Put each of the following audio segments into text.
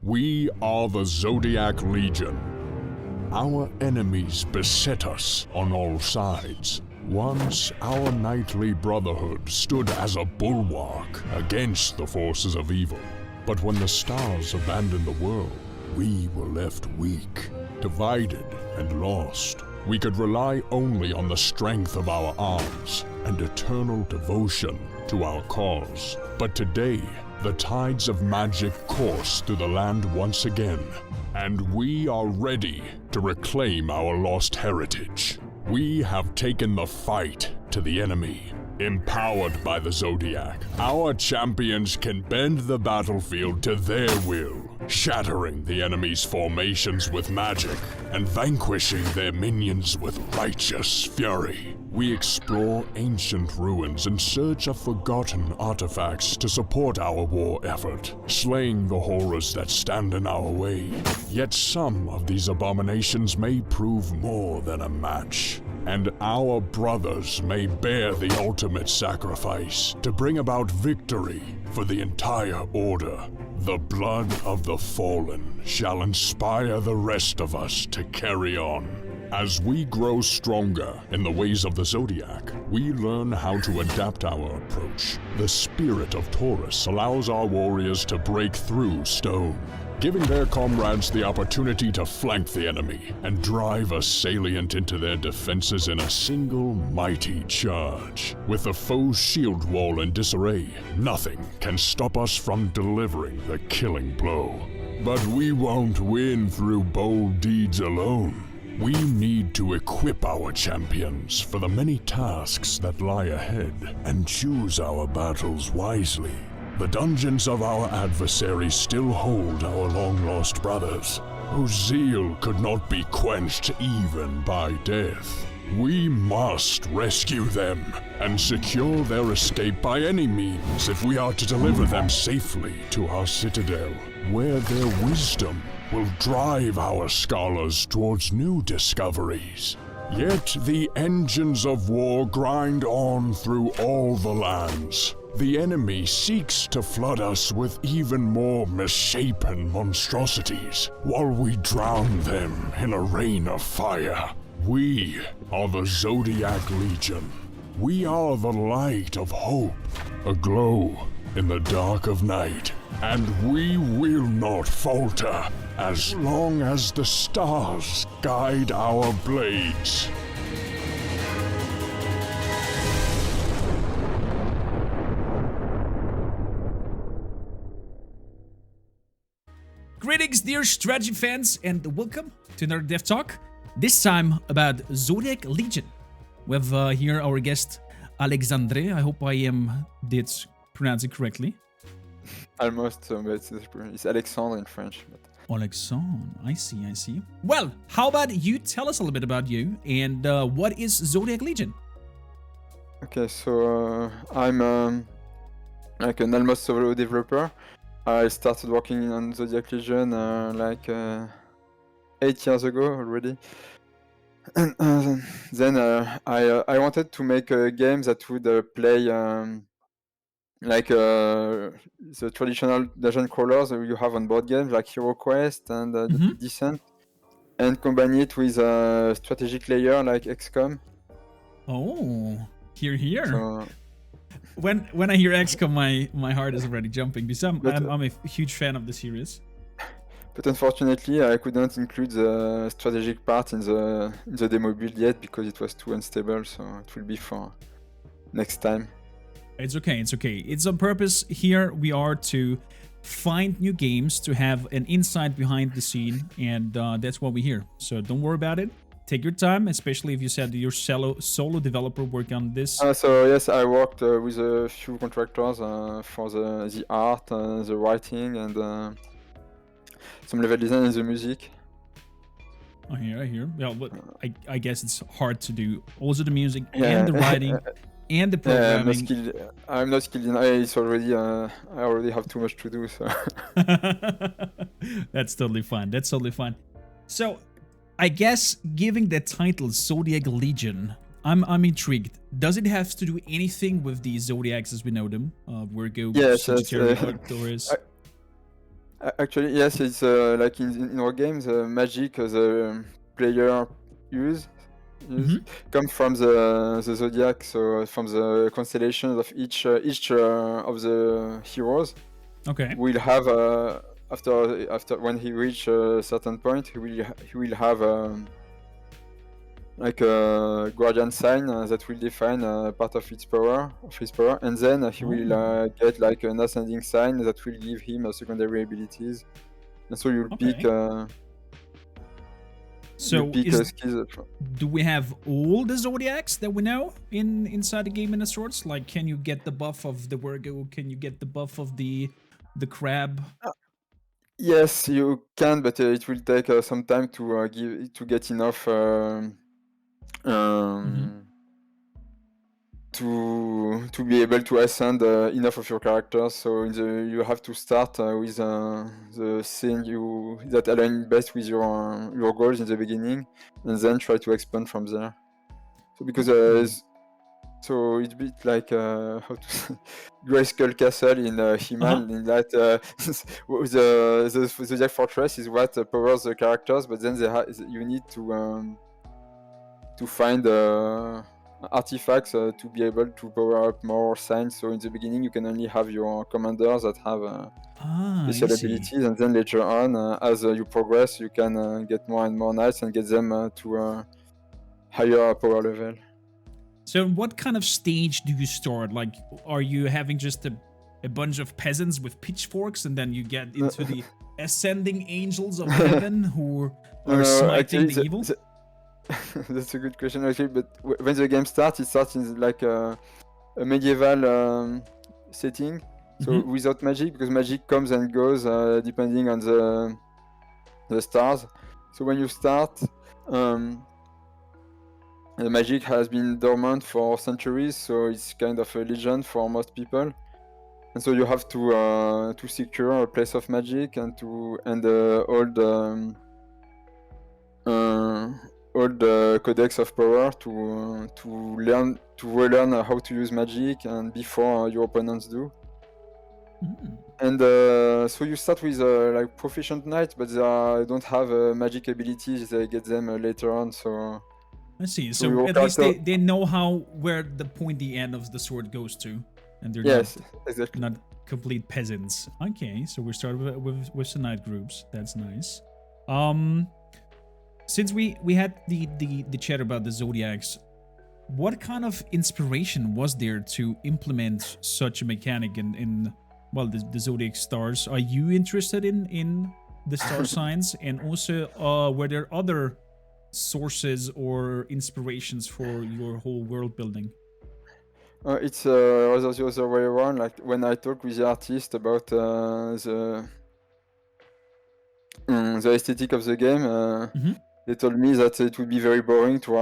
We are the Zodiac Legion. Our enemies beset us on all sides. Once, our knightly brotherhood stood as a bulwark against the forces of evil. But when the stars abandoned the world, we were left weak, divided and lost. We could rely only on the strength of our arms and eternal devotion to our cause. But today, the tides of magic course through the land once again, and we are ready to reclaim our lost heritage. We have taken the fight to the enemy. Empowered by the Zodiac, our champions can bend the battlefield to their will, shattering the enemy's formations with magic and vanquishing their minions with righteous fury. We explore ancient ruins in search of forgotten artifacts to support our war effort, slaying the horrors that stand in our way. Yet some of these abominations may prove more than a match, and our brothers may bear the ultimate sacrifice to bring about victory for the entire Order. The blood of the fallen shall inspire the rest of us to carry on. As we grow stronger in the ways of the Zodiac, we learn how to adapt our approach. The spirit of Taurus allows our warriors to break through stone, giving their comrades the opportunity to flank the enemy and drive a salient into their defenses in a single mighty charge. With the foe's shield wall in disarray, nothing can stop us from delivering the killing blow. But we won't win through bold deeds alone. We need to equip our champions for the many tasks that lie ahead and choose our battles wisely. The dungeons of our adversaries still hold our long-lost brothers, whose zeal could not be quenched even by death. We must rescue them and secure their escape by any means if we are to deliver them safely to our citadel, where their wisdom will drive our scholars towards new discoveries. Yet the engines of war grind on through all the lands. The enemy seeks to flood us with even more misshapen monstrosities, while we drown them in a rain of fire. We are the Zodiac Legion. We are the light of hope, aglow in the dark of night, and we will not falter as long as the stars guide our blades. Greetings, dear strategy fans, and welcome to another Dev Talk. This time about Zodiac Legion. We have here our guest Alexandre. I hope I did pronounce it correctly. Almost, but it's Alexandre in French. But... Alexandre, I see. Well, how about you tell us a little bit about you and what is Zodiac Legion? Okay, so I'm like an almost solo developer. I started working on Zodiac Legion 8 years ago already. And then I wanted to make a game that would play the traditional dungeon crawlers you have on board games like Hero Quest and Descent, and combine it with a strategic layer like XCOM. Oh, here. So, When I hear XCOM, my heart is already jumping because I'm a huge fan of the series. But unfortunately, I couldn't include the strategic part in the demo build yet because it was too unstable. So it will be for next time. It's okay. It's on purpose. Here we are to find new games, to have an insight behind the scene, and that's what we're here. So don't worry about it. Take your time, especially if you said you're solo developer working on this. So yes, I worked with a few contractors for the art, the writing, and some level design and the music. I hear. Yeah, but I guess it's hard to do also the music and the writing and the programming. I'm not skilled in It's already I already have too much to do. So That's totally fine. So I guess giving the title Zodiac Legion, I'm intrigued. Does it have to do anything with the Zodiacs as we know them? Virgo, yes, Sagittarius, Taurus? Actually, yes, it's like in our games, magic the player use use Mm-hmm. comes from the zodiac, so from the constellations of each of the heroes. Okay. Will have after when he reach a certain point, he will have like a guardian sign that will define part of his power, and then he will Oh, get like an ascending sign that will give him secondary abilities, and so okay. you'll So pick skills. do we have all the Zodiacs that we know inside the game in the sorts? Like, can you get the buff of the Virgo? Can you get the buff of the crab? Yes, you can, but it will take some time to get enough Mm-hmm. um, to be able to ascend enough of your characters. So you have to start with the thing that align best with your goals in the beginning, and then try to expand from there. So because Oh. so it's a bit like how to say, Grayskull Castle in Uh-huh. He-Man, in that the Zodiac Fortress is what powers the characters, but then you need to find artifacts to be able to power up more signs. So in the beginning, you can only have your commanders that have Ah, I special see. abilities, and then later on, as you progress, you can get more and more knights and get them to a higher power level. So what kind of stage do you start? Like, are you having just a bunch of peasants with pitchforks and then you get No, into the ascending angels of heaven who are no, smiting actually, the evil? that's a good question actually. But when the game starts, it starts in like a medieval setting. So Mm-hmm. without magic, because magic comes and goes depending on the stars. So when you start, the magic has been dormant for centuries, so it's kind of a legend for most people. And so you have to secure a place of magic and to and uh, old codex of power to relearn how to use magic and before your opponents do. Mm. And so you start with like proficient knights, but don't have magic abilities. They get them later on. I see. So So your at least character, they know how where the pointy end of the sword goes to, and they're yes, exactly. not complete peasants. Okay, so we start with the knight groups. That's nice. Um, since we had the chat about the zodiacs, what kind of inspiration was there to implement such a mechanic in well the zodiac stars? Are you interested in the star signs, and also were there other sources or inspirations for your whole world building? It's rather the other way around. Like when I talk with the artist about the aesthetic of the game, Mm-hmm. they told me that it would be very boring to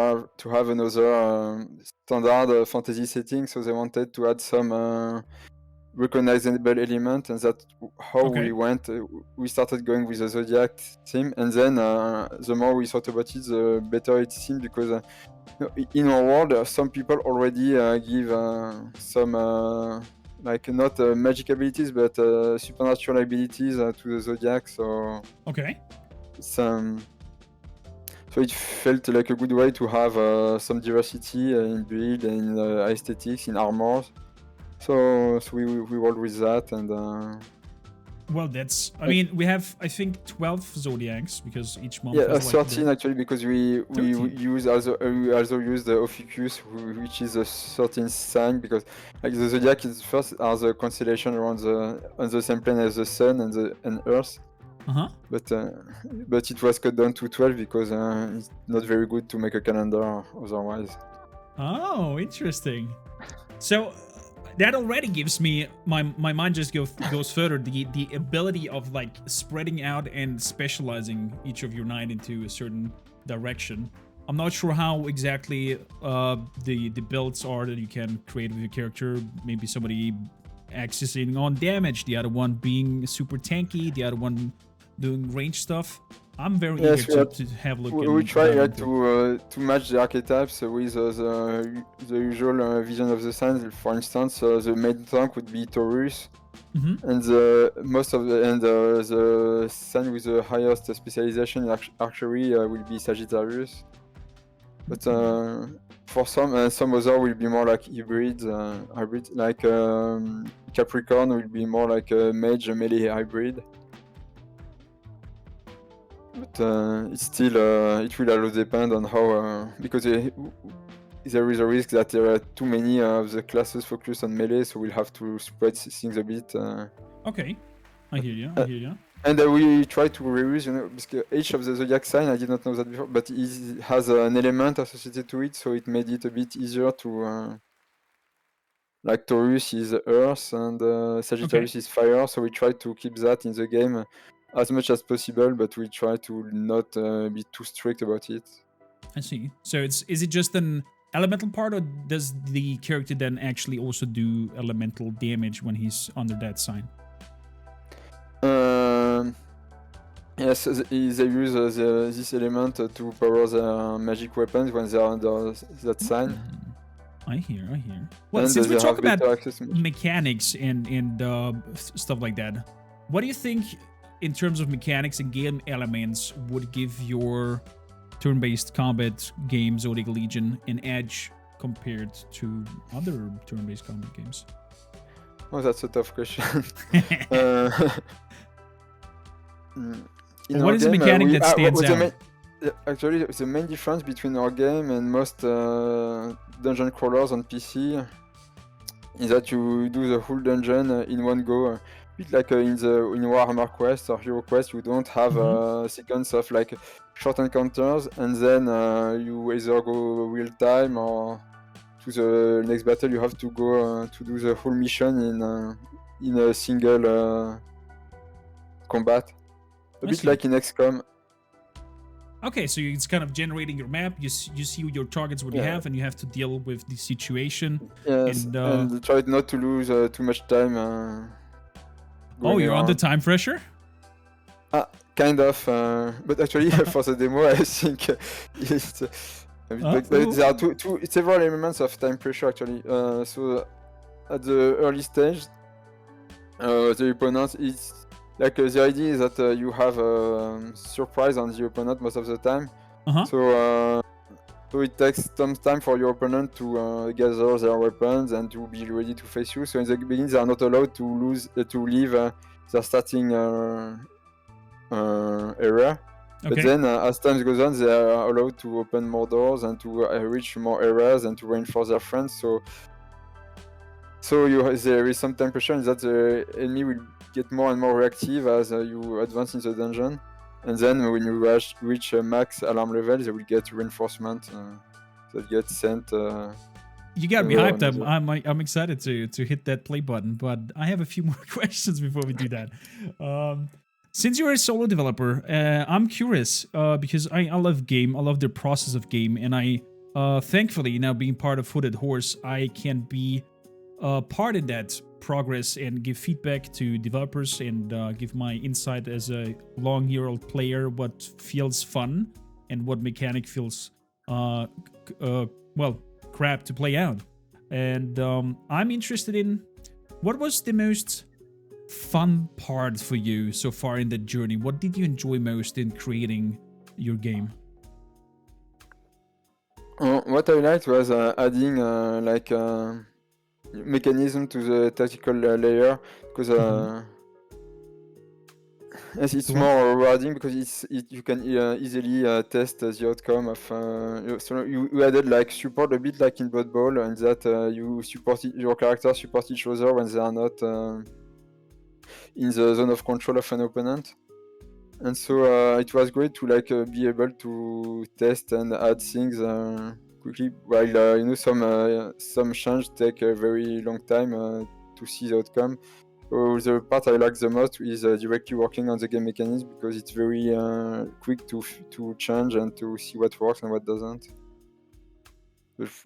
have another standard fantasy setting. So they wanted to add some recognizable element, and that's how we Okay. went. We started going with the Zodiac theme, and then the more we thought about it, the better it seemed, because in our world, some people already give some like not magic abilities, but supernatural abilities to the Zodiac. Okay. Some so it felt like a good way to have some diversity in build and in aesthetics, in armors. So we rolled with that, and Well, that's. I mean, we have I think 12 zodiacs because each month yeah, has like 13 their actually, because we 13. also use the Ophiuchus, which is the 13th sign, because like the zodiac is first are the constellation around on the same plane as the sun and Earth, Uh huh. but it was cut down to 12 because it's not very good to make a calendar otherwise. Oh, interesting. So that already gives me my mind just goes further. The ability of like spreading out and specializing each of your knight into a certain direction. I'm not sure how exactly the builds are that you can create with your character. Maybe somebody accessing on damage, the other one being super tanky, the other one doing range stuff. I'm very Yes, eager to have a look. we and try dive into it. to match the archetypes with the usual vision of the signs. For instance, the main tank would be Taurus, and the sign with the highest specialization in archery will be Sagittarius. But for some other will be more like hybrids. Like Capricorn will be more like a mage melee hybrid. But it's still it will all depend on how because there is a risk that there are too many of the classes focused on melee, so we'll have to spread things a bit. Okay, I hear you. And we try to reuse, because each of the zodiac sign, I did not know that before, but it has an element associated to it, so it made it a bit easier to. Like Taurus is earth and Sagittarius is fire, so we try to keep that in the game as much as possible, but we try to not be too strict about it. I see. So is it just an elemental part, or does the character then actually also do elemental damage when he's under that sign? Yes, they use this element to power their magic weapons when they are under that sign. I hear. Well, And since we they talk have better about access to magic. mechanics and stuff like that, what do you think in terms of mechanics and game elements would give your turn-based combat game Zodiac Legion an edge compared to other turn-based combat games? Oh, that's a tough question. What is the mechanic that stands out? Actually, the main difference between our game and most dungeon crawlers on PC is that you do the whole dungeon in one go. A bit like in Warhammer Quest or Hero Quest, you don't have a sequence of like short encounters and then you either go real time or to the next battle. You have to go to do the whole mission in a single combat. A bit like in XCOM. Okay, so it's kind of generating your map. You see your targets, what you have, and you have to deal with the situation. Yes, and try not to lose too much time. Oh, you're under time pressure? Kind of, but actually for the demo, I think it's a bit but there are several elements of time pressure actually. So at the early stage, the opponent is. Like the idea is that you have surprise on the opponent most of the time. So it takes some time for your opponent to gather their weapons and to be ready to face you. So in the beginning, they are not allowed to leave their starting area. But then as time goes on, they are allowed to open more doors and to reach more areas and to reinforce their friends. So there is some time pressure in that the enemy will get more and more reactive as you advance in the dungeon, and then when you reach max alarm level, they will get reinforcement that gets sent. You got me hyped up. I'm excited to hit that play button, but I have a few more questions before we do that. Since you're a solo developer, I'm curious because I love game. I love the process of game, and I thankfully now being part of Hooded Horse, I can be part in that progress and give feedback to developers and give my insight as a long-year-old player what feels fun and what mechanic feels crap to play out. And I'm interested in what was the most fun part for you so far in that journey. What did you enjoy most in creating your game? What I liked was adding mechanism to the tactical layer, because yes, it's more rewarding because you can easily test the outcome of. So you added like support a bit like in Blood Bowl, and that your characters support each other when they are not in the zone of control of an opponent. And so it was great to be able to test and add things quickly, while some change take a very long time to see the outcome. So the part I like the most is directly working on the game mechanism, because it's very quick to change and to see what works and what doesn't.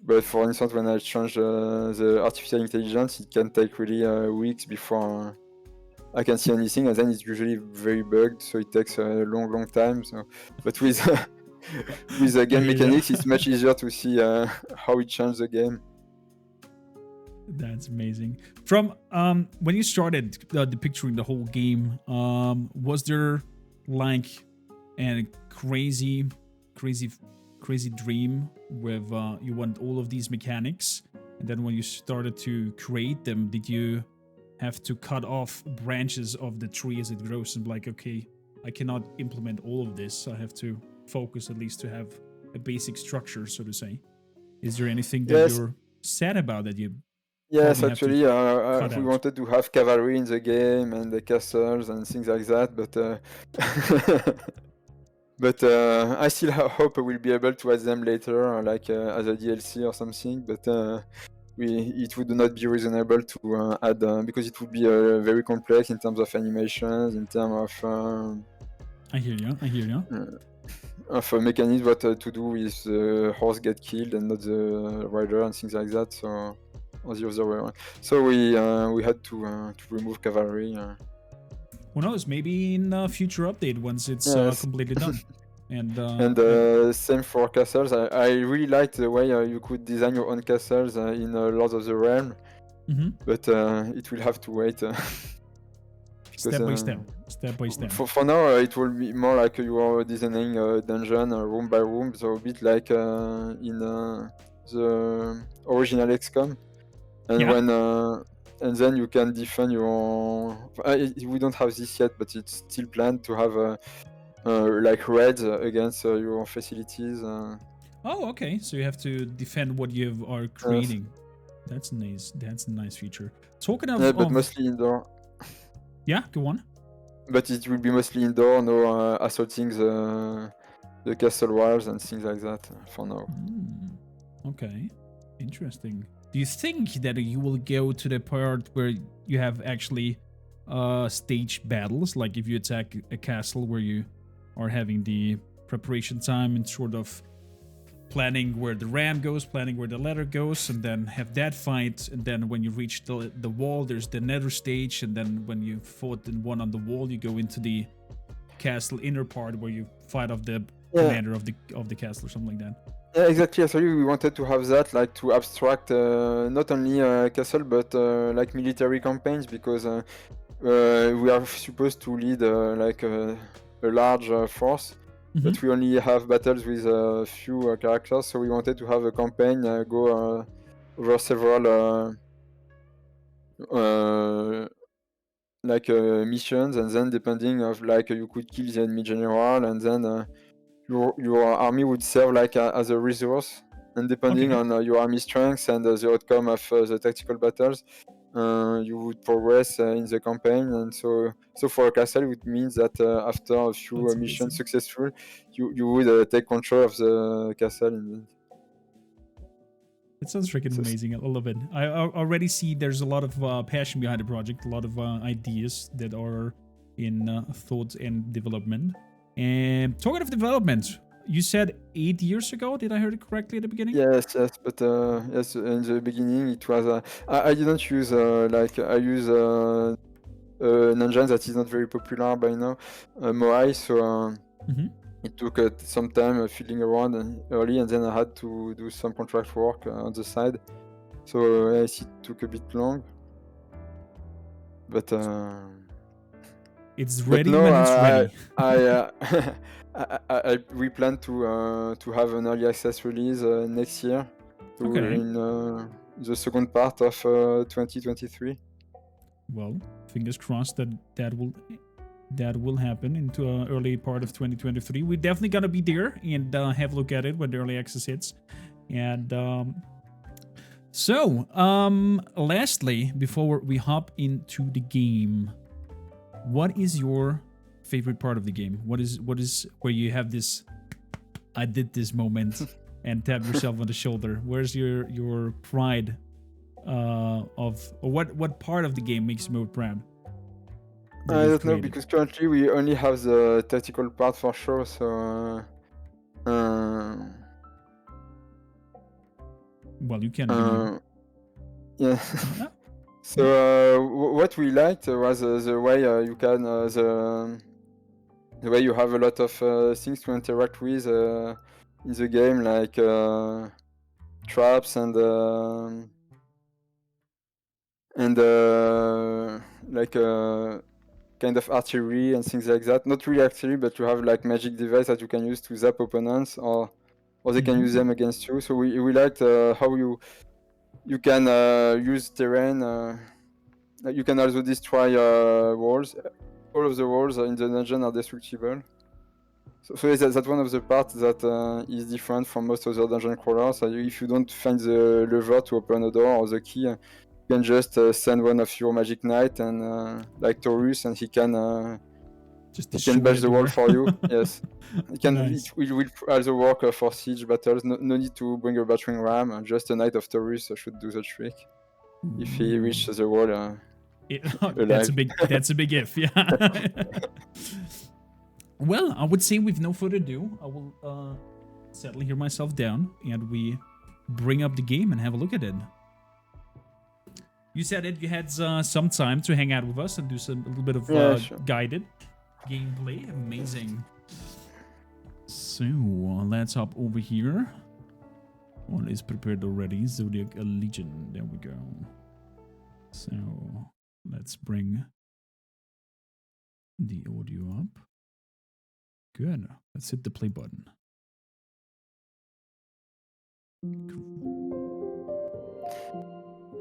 But for instance, when I change the artificial intelligence, it can take really weeks before I can see anything, and then it's usually very bugged, so it takes a long time. So, but with with the game hear ya. mechanics, it's much easier to see how it changed the game. That's amazing. From when you started depicting the whole game, was there like a crazy dream with you want all of these mechanics, and then when you started to create them, did you have to cut off branches of the tree as it grows and like, okay, I cannot implement all of this, I have to focus at least to have a basic structure, so to say? Is there anything that Yes. you're sad about that you Yes, probably have to actually, cut we out? wanted to have cavalry in the game and the castles and things like that, but but I still hope we'll be able to add them later, like as a DLC or something. But it would not be reasonable to add because it would be very complex in terms of animations, in terms I hear you. of mechanisms, what to do with the horse get killed and not the rider and things like that. So. Or the other way around. So we had to remove cavalry. Who knows? Maybe in a future update once it's Yes. completely done. And Same for castles. I really liked the way you could design your own castles in Lords of the Realm, but it will have to wait. Step by step. For now, it will be more like you are designing a dungeon room by room, so a bit like in the original XCOM. And Yeah. when and then you can defend your. We don't have this yet, but it's still planned to have like raids against your facilities. Oh, okay. So you have to defend what you are creating. That's nice. That's a nice feature. Talking of, but mostly indoor. Yeah, go on. But it will be mostly indoor, no assaulting the castle walls and things like that for now. Okay, interesting. Do you think that you will go to the part where you have actually staged battles, like if you attack a castle where you are having the preparation time and sort of planning where the ram goes, planning where the ladder goes, and then have that fight, and then when you reach the wall, there's the nether stage, and then when you fought in one on the wall, you go into the castle inner part where you fight off the commander of the castle or something like that? Yeah, exactly. Actually, we wanted to have that, like to abstract not only castle but like military campaigns, because we are supposed to lead like a large force, but we only have battles with a few characters. So we wanted to have a campaign go over several like missions, and then depending of like you could kill the enemy general, and then your army would serve like as a resource, and depending on your army strengths and the outcome of the tactical battles, you would progress in the campaign. And so for a castle, it means that after a few missions successful, you would take control of the castle. It sounds freaking amazing. I love it. I already see there's a lot of passion behind the project, a lot of ideas that are in thought and development. And talking of development, you said 8 years ago. Did I hear it correctly at the beginning? Yes, but yes, in the beginning it was. I didn't use like I use an engine that is not very popular by now, Moai. So it took some time fiddling around early, and then I had to do some contract work on the side. So yes, it took a bit long, but. It's ready when it's ready. We plan to have an early access release next year, in the second part of 2023. Well, fingers crossed that will happen into early part of 2023. We're definitely gonna be there and have a look at it when the early access hits. And lastly, before we hop into the game, what is your favorite part of the game? What is where you have this I did this moment and tap yourself on the shoulder? Where's your pride or what part of the game makes you most proud? I don't know, because currently we only have the tactical part for sure, so well, you can yeah. So what we liked was the way you can the way you have a lot of things to interact with in the game, like traps and like kind of artillery and things like that. Not really artillery, but you have like magic device that you can use to zap opponents, or they can use them against you. So we liked how you can use terrain. You can also destroy walls. All of the walls in the dungeon are destructible. So that's one of the parts that is different from most other dungeon crawlers. If you don't find the lever to open a door or the key, you can just send one of your magic knight and like Taurus, and he can bash the wall for you. Yes, Nice. It will also work for siege battles. No need to bring a battering ram. Just a knight of Taurus should do the trick. If he reaches the wall, that's a big if. Yeah. Well, I would say with no further ado, I will settle here myself down and we bring up the game and have a look at it. You said that you had some time to hang out with us and do a little bit of sure. guided gameplay. Amazing. So let's hop over here. One is prepared already. Zodiac Legion. There we go. So let's bring the audio up. Good. Let's hit the play button.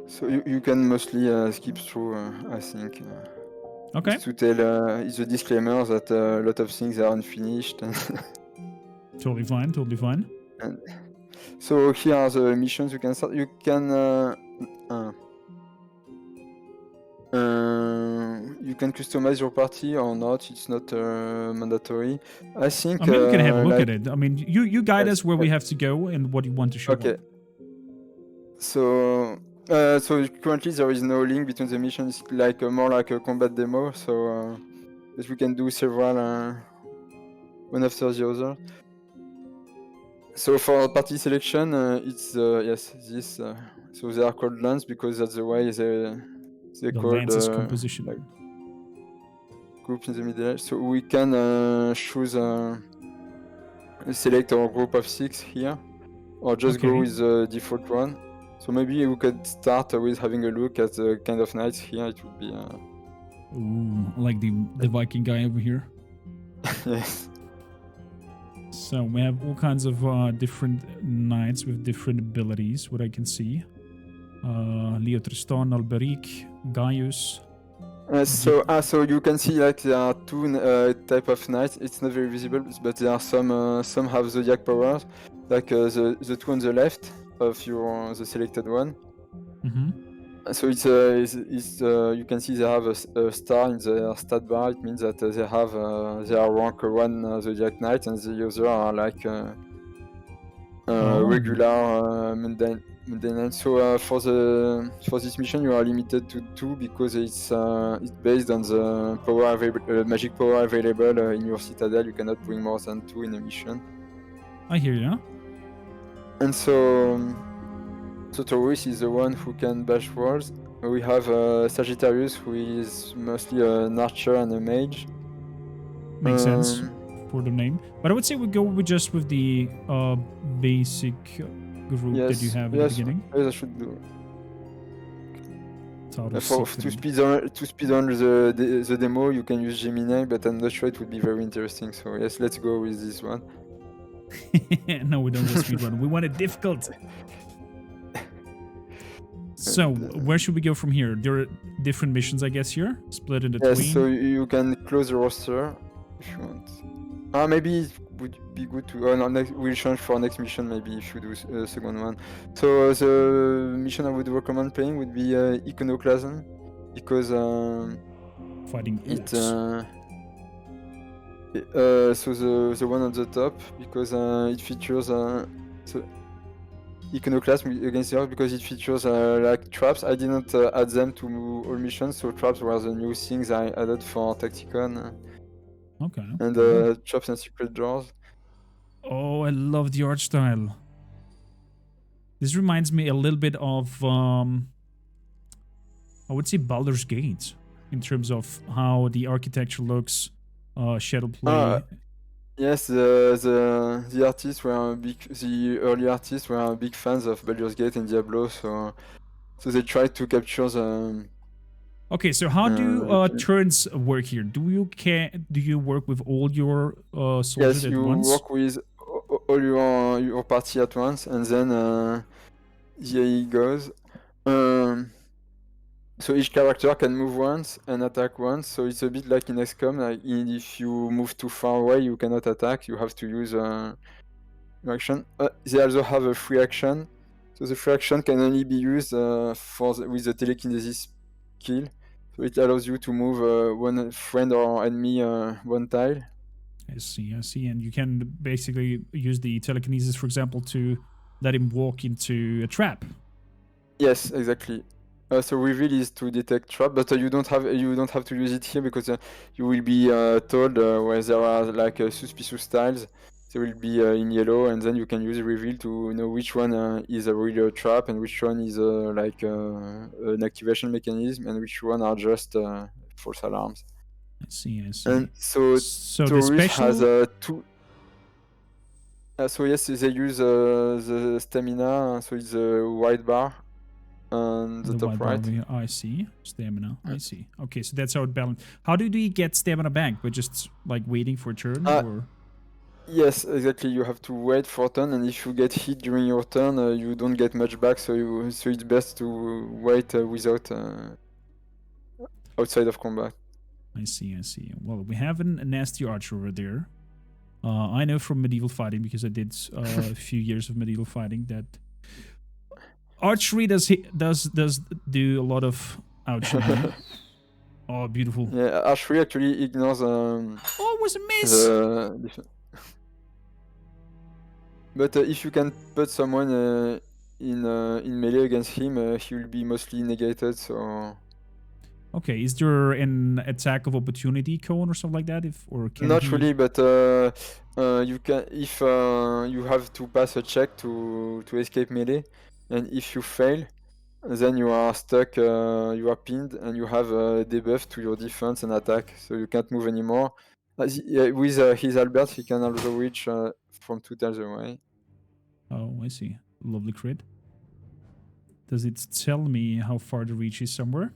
So you can mostly skip through, I think. Okay. To tell it's a disclaimer that a lot of things are unfinished. Totally fine. Totally fine. And so here are the missions you can start. You can you can customize your party or not. It's not mandatory. I think. I mean, we can have a look like, at it. I mean, you guide us where we have to go and what you want to show. Okay. So currently there is no link between the missions. It's like more like a combat demo. So but we can do several one after the other. So for party selection, it's yes this. So they are called lands because that's the way they The called Lance's composition. like groups in the Middle Age. So we can choose select our group of 6 here, or just go with the default one. So maybe we could start with having a look at the kind of knights here. It would be. Ooh, I like the Viking guy over here. Yes. So we have all kinds of different knights with different abilities, what I can see. Leo Tristan, Alberic, Gaius. So you can see like there are 2 type of knights. It's not very visible, but there are some have zodiac powers, like the 2 on the left of the selected one. So it's you can see they have a star in their stat bar. It means that they are rank 1 zodiac knight, and the other are like regular mundane knights. So for this mission you are limited to 2 because it's based on the power magic power available in your citadel. You cannot bring more than 2 in a mission. I hear you. And so Taurus is the one who can bash walls. We have Sagittarius, who is mostly an archer and a mage. Makes sense for the name. But I would say we go with the basic group that you have at the beginning. Yes, I should do. To speed on the demo, you can use Gemini, but I'm not sure it would be very interesting. So yes, let's go with this one. No, we don't want speed run. We want it difficult. So, where should we go from here? There are different missions, I guess, here, split into Yes, between. so you can close the roster if you want. Maybe it would be good to. We'll change for next mission. Maybe if you do a second one. So the mission I would recommend playing would be Iconoclasm, because fighting it. orcs. So the one on the top, because it features Iconoclasm against the orcs, because it features like traps. I didn't add them to all missions, so traps were the new things I added for Tacticon. Okay. And traps and secret doors. Oh, I love the art style. This reminds me a little bit of I would say Baldur's Gate in terms of how the architecture looks, shadow play. Yes, the artists were the early artists were big fans of Baldur's Gate and Diablo, so they tried to capture the. Okay, so how do turns work here? Do you work with all your soldiers Yes, at you once? work with all your party at once, and then here it goes. So each character can move once and attack once. So it's a bit like in XCOM. Like if you move too far away, you cannot attack. You have to use action. They also have a free action. So the free action can only be used with the telekinesis skill. So it allows you to move one friend or enemy one tile. I see. And you can basically use the telekinesis, for example, to let him walk into a trap. Yes, exactly. So reveal is to detect trap, but you don't have to use it here because you will be told where there are like suspicious tiles. They will be in yellow, and then you can use reveal to know which one is a real trap and which one is like an activation mechanism, and which one are just false alarms. I see. And so the Taurus special has two. So yes, they use the stamina. So it's a white bar on the top white bar right. over here. I see. Stamina. I see. Okay, so that's how it balances. How do you get stamina back? By just like waiting for a turn, or? Yes, exactly. You have to wait for a turn, and if you get hit during your turn, you don't get much back. So it's best to wait without outside of combat. I see. Well, we have a nasty archer over there. I know from medieval fighting because I did a few years of medieval fighting that archery does do a lot of ouching. Oh, beautiful. Yeah, archery actually ignores. Oh, it was a miss. But if you can put someone in melee against him, he will be mostly negated. So. Okay, is there an attack of opportunity cone or something like that? Not really, but you can if you have to pass a check to escape melee, and if you fail, then you are stuck. You are pinned, and you have a debuff to your defense and attack, so you can't move anymore. With his Albert, he can also reach from 2 tiles away. Oh, I see. Lovely crit. Does it tell me how far the reach is somewhere?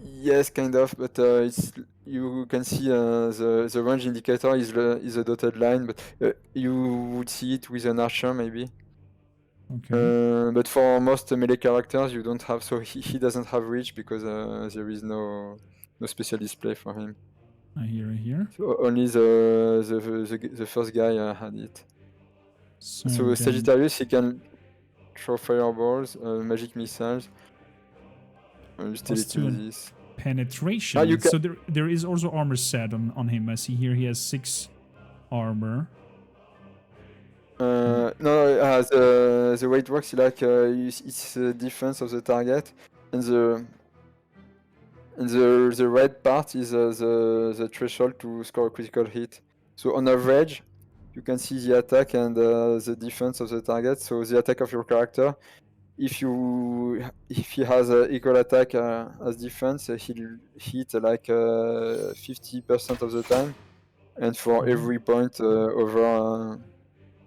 Yes, kind of, but it's you can see the range indicator is a dotted line, but you would see it with an archer maybe. Okay. But for most melee characters, you don't have, so he doesn't have reach because there is no special display for him. I hear. So only the first guy had it. So Sagittarius, he can throw fireballs, magic missiles. Telekinesis. Penetration. So there is also armor set on him. I see here he has 6 armor. No, the way it works is like it's the defense of the target, and the red part is the threshold to score a critical hit. So on average, you can see the attack and the defense of the target. So the attack of your character, if he has equal attack as defense, he'll hit like 50% of the time, and for every point over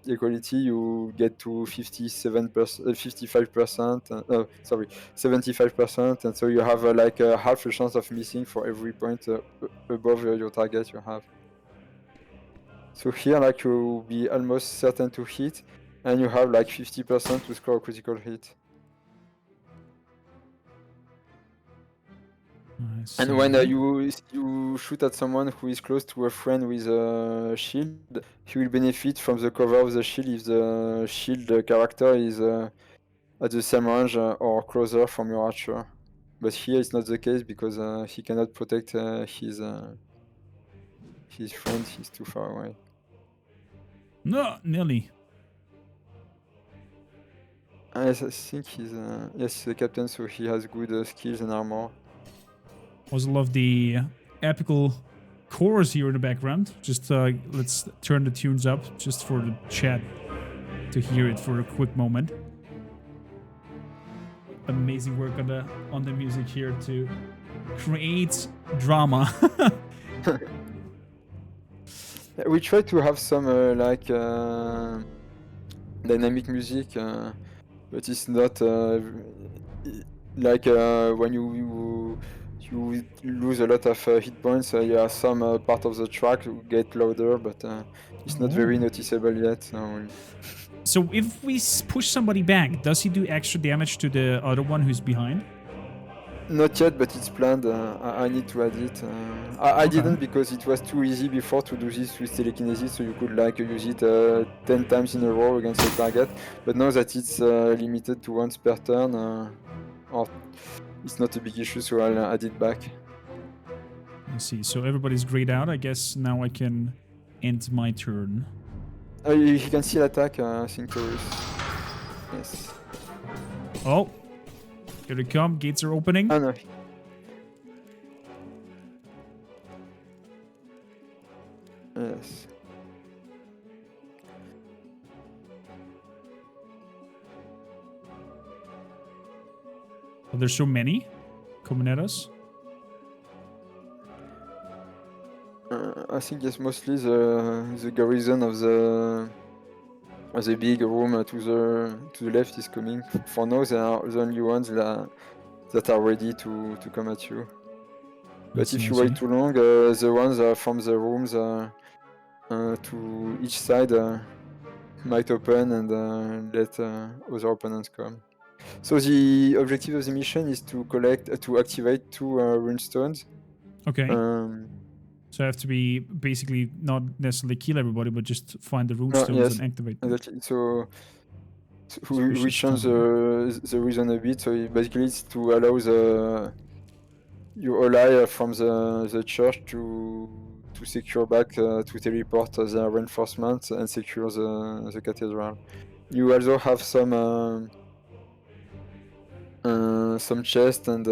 equality, you get to 57%, 55%. Sorry, 75%, and so you have like half a chance of missing for every point above your target you have. So here, like, you'll be almost certain to hit, and you have like 50% to score a critical hit. And when you shoot at someone who is close to a friend with a shield, he will benefit from the cover of the shield if the shield character is at the same range or closer from your archer. But here it's not the case because he cannot protect his friend, he's too far away. No, nearly. I think he's the captain, so he has good skills and armor. Also love the epical chorus here in the background. Just let's turn the tunes up just for the chat to hear it for a quick moment. amazing work on the music here to create drama. We try to have some like dynamic music, but it's not like when you lose a lot of hit points. Yeah, some part of the track will get louder, but it's not very noticeable yet. So if we push somebody back, does he do extra damage to the other one who's behind? Not yet, but it's planned. I need to add it. I Okay. didn't because it was too easy before to do this with telekinesis, so you could like use it 10 times in a row against a target. But now that it's limited to once per turn, or it's not a big issue, so I'll add it back. I see. So everybody's grayed out. I guess now I can end my turn. You can still attack, I think, Taurus. Yes. Oh, here they come. Gates are opening. Ah, no. Yes. Oh, there's so many coming at us. I think it's mostly the garrison of the big room to the left is coming. For now, they are the only ones that are ready to come at you. But if you wait too long, the ones from the rooms to each side might open and let other opponents come. So the objective of the mission is to activate 2 runestones. Okay. So I have to be basically not necessarily kill everybody, but just find the runestones Yes, and activate them. exactly. So we change the reason a bit. So basically, it's to allow your ally from the church to secure back to teleport the reinforcements and secure the cathedral. You also have some chest and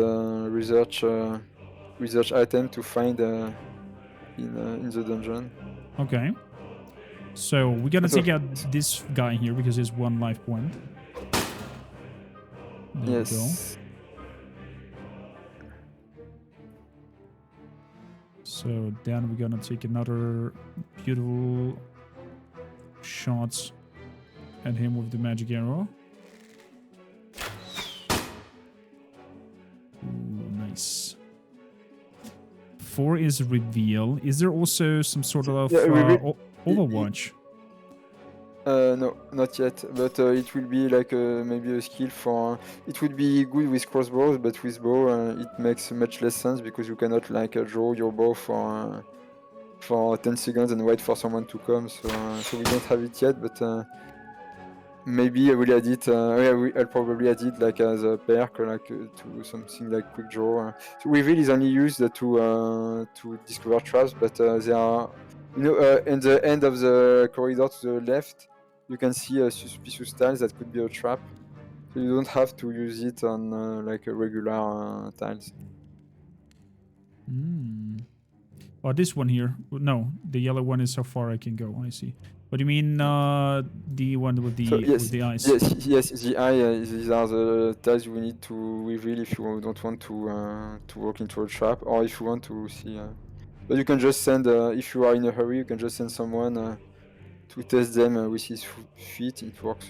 research item to find in the dungeon. Okay. So we're gonna take out this guy here because he's 1 life point. There we go. So then we're gonna take another beautiful shots at him with the magic arrow. Ooh, nice. 4 is reveal. Is there also some sort of Overwatch? No, not yet. But it will be like maybe a skill for. It would be good with crossbows, but with bow it makes much less sense because you cannot like draw your bow for 10 seconds and wait for someone to come. So we don't have it yet, but maybe I will add it. I'll probably add it like as a perk, like to something like quick draw. So reveal is only used to discover traps, but they are, in the end of the corridor to the left, you can see a suspicious tiles that could be a trap. So you don't have to use it on like a regular tiles. Oh, this one here. No, the yellow one is how far I can go. I see. What do you mean, the one with the with the eyes? Yes, the eye. These are the tiles you need to reveal if you don't want to walk into a trap, or if you want to see. But you can just send. If you are in a hurry, you can just send someone to test them with his feet. It works.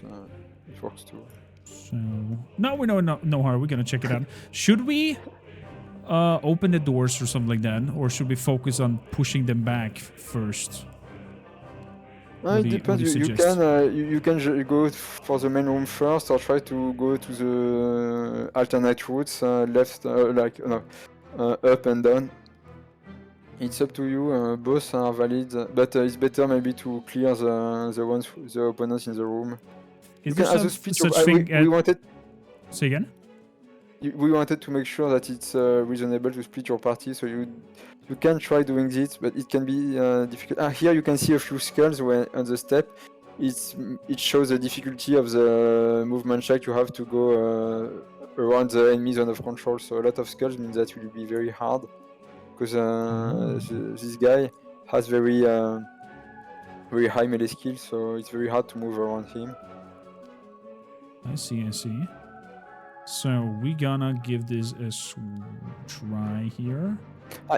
It works too. So no, we know no hurry. We're gonna check it out. Should we open the doors or something like that, or should we focus on pushing them back first? It depends. You can go for the main room first, or try to go to the alternate routes, left, up and down. It's up to you. Both are valid, but it's better maybe to clear the opponents in the room. Is there such thing? We wanted. Say again. We wanted to make sure that it's reasonable to split your party, so you can try doing this, but it can be difficult. Here you can see a few skulls on the step. It shows the difficulty of the movement check. You have to go around the enemy zone of control, so a lot of skulls means that will be very hard, because this guy has very high melee skill, so it's very hard to move around him. I see. So we gonna give this a try here.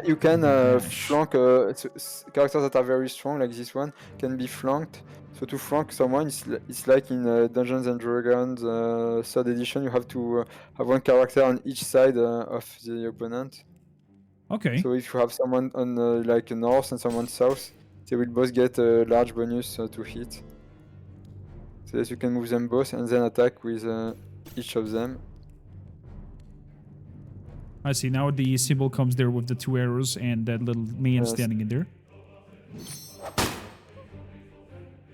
You can Dash. flank characters that are very strong, like this one, can be flanked. So to flank someone, it's like in Dungeons and Dragons 3rd edition. You have to have one character on each side of the opponent. Okay. So if you have someone on like north and someone south, they will both get a large bonus to hit. So yes, you can move them both and then attack with each of them. I see. Now the symbol comes there with the 2 arrows and that little man Yes. standing in there.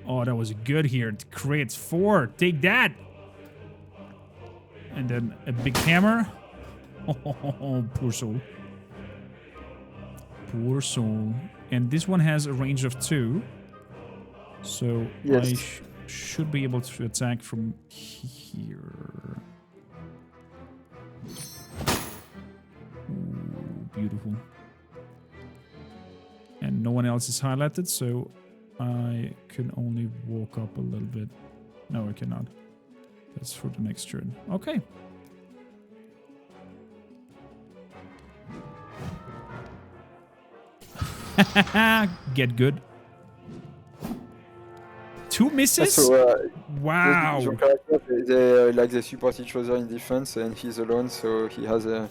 Oh, that was good here. It creates 4. Take that. And then a big hammer. Oh, poor soul. Poor soul. And this one has a range of 2. So Yes. I should be able to attack from here. Ooh, beautiful. And no one else is highlighted, so I can only walk up a little bit. No, I cannot. That's for the next turn. Okay. Get good. 2 misses? So Wow. your characters, they support each other in defense, and he's alone, so he has a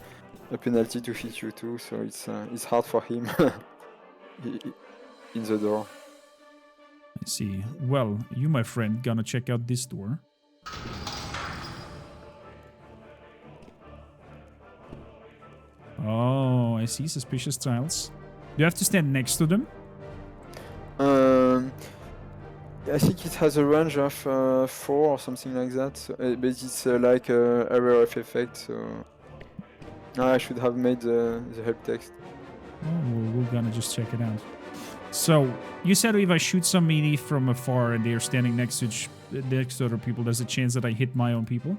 penalty to hit you too. So it's hard for him in the door. I see. Well, you, my friend, gonna check out this door. Oh, I see. Suspicious tiles. Do you have to stand next to them? I think it has a range of 4 or something like that, so, but it's like area of effect, so I should have made the help text. Oh, we're gonna just check it out. So, you said if I shoot somebody from afar and they're standing next to other people, there's a chance that I hit my own people?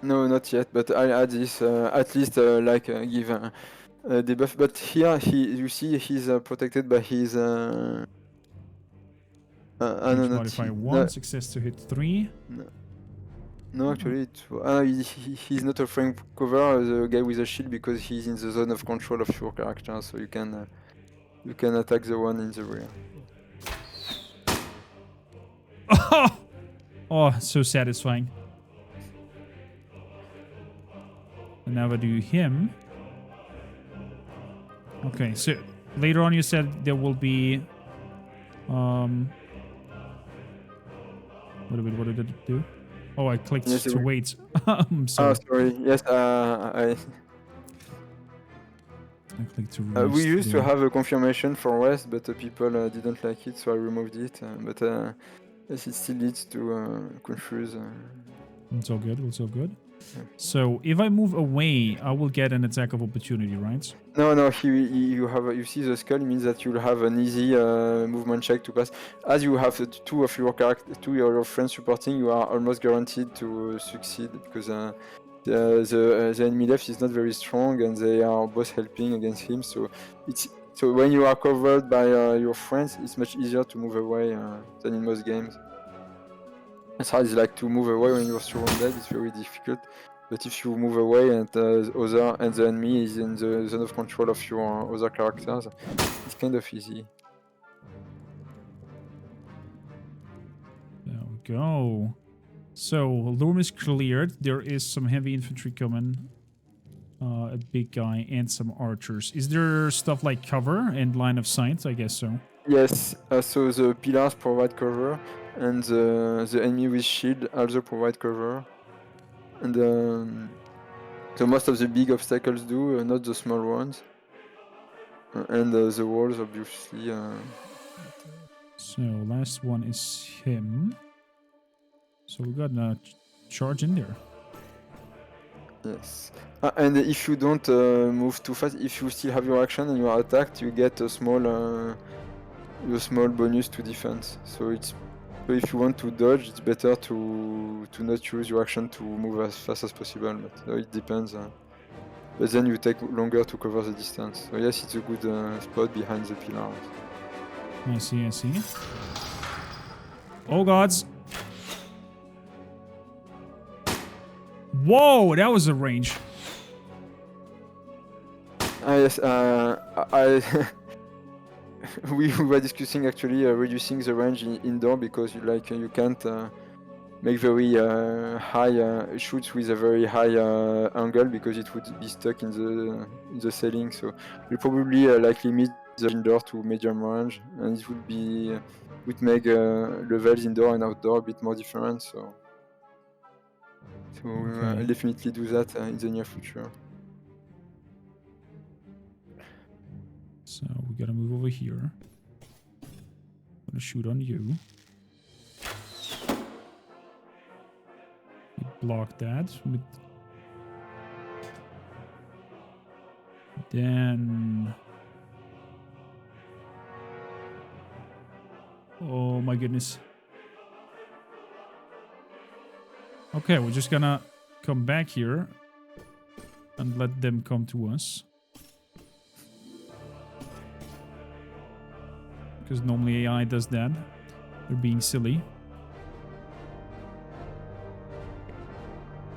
No, not yet, but I add this at least give a debuff. But here, you see, he's protected by his. No, not Modifier 1, no, success to hit 3. no, actually, he's not a frame cover, the guy with a shield, because he's in the zone of control of your character, so you can attack the one in the rear. Oh, so satisfying. And now I do him. Okay, so later on you said there will be what did it do? Oh, I clicked Yes, to wait. I'm sorry. Oh, sorry. Yes, I clicked to rest. we used there. to have a confirmation for rest, but people didn't like it, so I removed it. But yes, it still leads to confuse. It's all good. It's all good. Yeah. So if I move away, I will get an attack of opportunity, right? No, you see the skull, it means that you'll have an easy movement check to pass. As you have 2 of your friends supporting, you are almost guaranteed to succeed, because the enemy left is not very strong, and they are both helping against him. So when you are covered by your friends, it's much easier to move away than in most games. It's hard, like to move away when you're surrounded. It's very difficult. But if you move away and the enemy is in the zone of control of your other characters, it's kind of easy. There we go. So Lurm is cleared. There is some heavy infantry coming. A big guy and some archers. Is there stuff like cover and line of sight? I guess so. Yes, so the pillars provide cover, and the enemy with shield also provide cover. And so most of the big obstacles do, not the small ones. And the walls, obviously. So last one is him. So we got a charge in there. Yes. And if you don't move too fast, if you still have your action and you are attacked, you get a small bonus to defense. So if you want to dodge, it's better to not use your action to move as fast as possible. But it depends. But then you take longer to cover the distance. So yes, it's a good spot behind the pillars. I see. Oh gods! Whoa, that was a range. Yes, we were discussing actually reducing the range indoor because you can't make very high shoots with a very high angle because it would be stuck in the ceiling. So we'll probably limit the indoor to medium range, and it would make levels indoor and outdoor a bit more different. So Okay. I'll definitely do that in the near future. So we gotta move over here. I'm gonna shoot on you. We block that. Then... Oh my goodness. Okay, we're just gonna come back here and let them come to us. Because normally AI does that. They're being silly.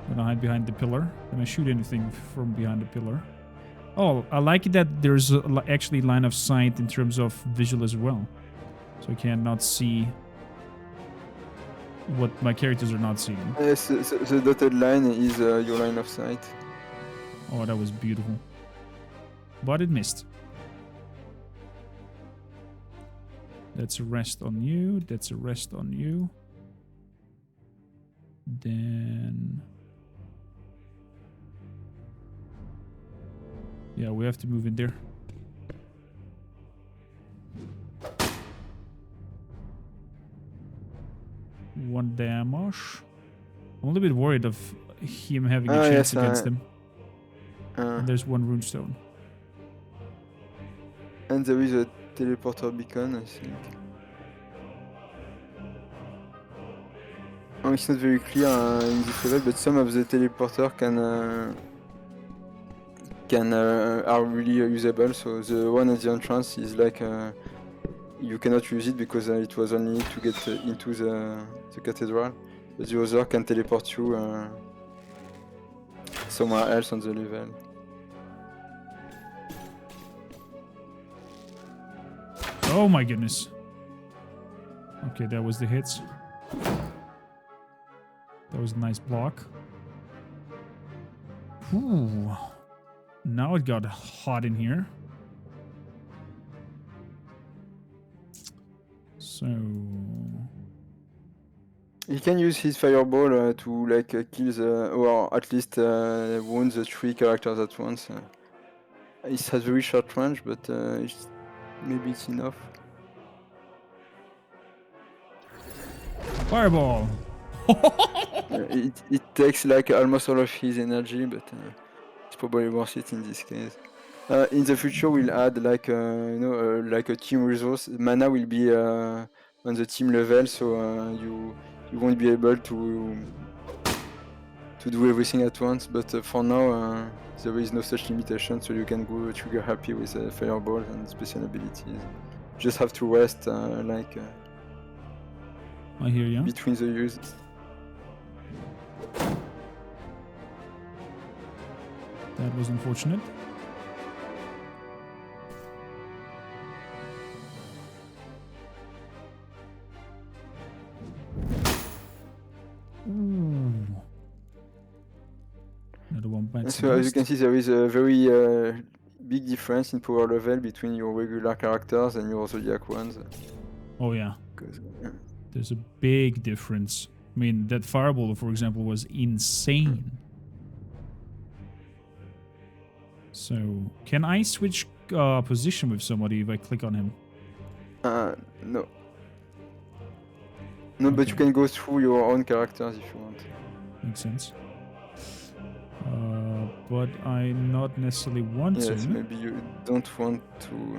Gonna hide behind the pillar. Can I shoot anything from behind the pillar? Oh, I like it that there's actually line of sight in terms of visual as well. So I cannot see what my characters are not seeing. Yes, the dotted line is your line of sight. Oh, that was beautiful. But it missed. That's a rest on you. That's a rest on you. Then... yeah, we have to move in there. One damage. I'm a little bit worried of him having a chance against him. And there's one runestone. And there is a teleporter beacon, I think. Oh, it's not very clear in this level, but some of the teleporter are really usable. So the one at the entrance is you cannot use it because it was only to get into the cathedral. But the other can teleport you somewhere else on the level. Oh my goodness. Okay, that was the hits. That was a nice block. Ooh. Now it got hot in here. So... he can use his fireball to kill or at least wound the 3 characters at once. It has very short range, but maybe it's enough. Fireball! It takes almost all of his energy, but it's probably worth it in this case. In the future, we'll add a team resource. Mana will be on the team level, so you won't be able to do everything at once. But for now, there is no such limitation, so you can go trigger happy with fireballs and special abilities. You just have to rest I hear you. between the uses. That was unfortunate. Ooh. Another one bites So the as you can dust. see, there is a very big difference in power level between your regular characters and your Zodiac ones. Oh yeah, 'Cause, there's a big difference. I mean, that fireball, for example, was insane. So, can I switch position with somebody if I click on him? no. No, but you Okay. can go through your own characters if you want. Makes sense. But I not necessarily want Yes, to. maybe you don't want to.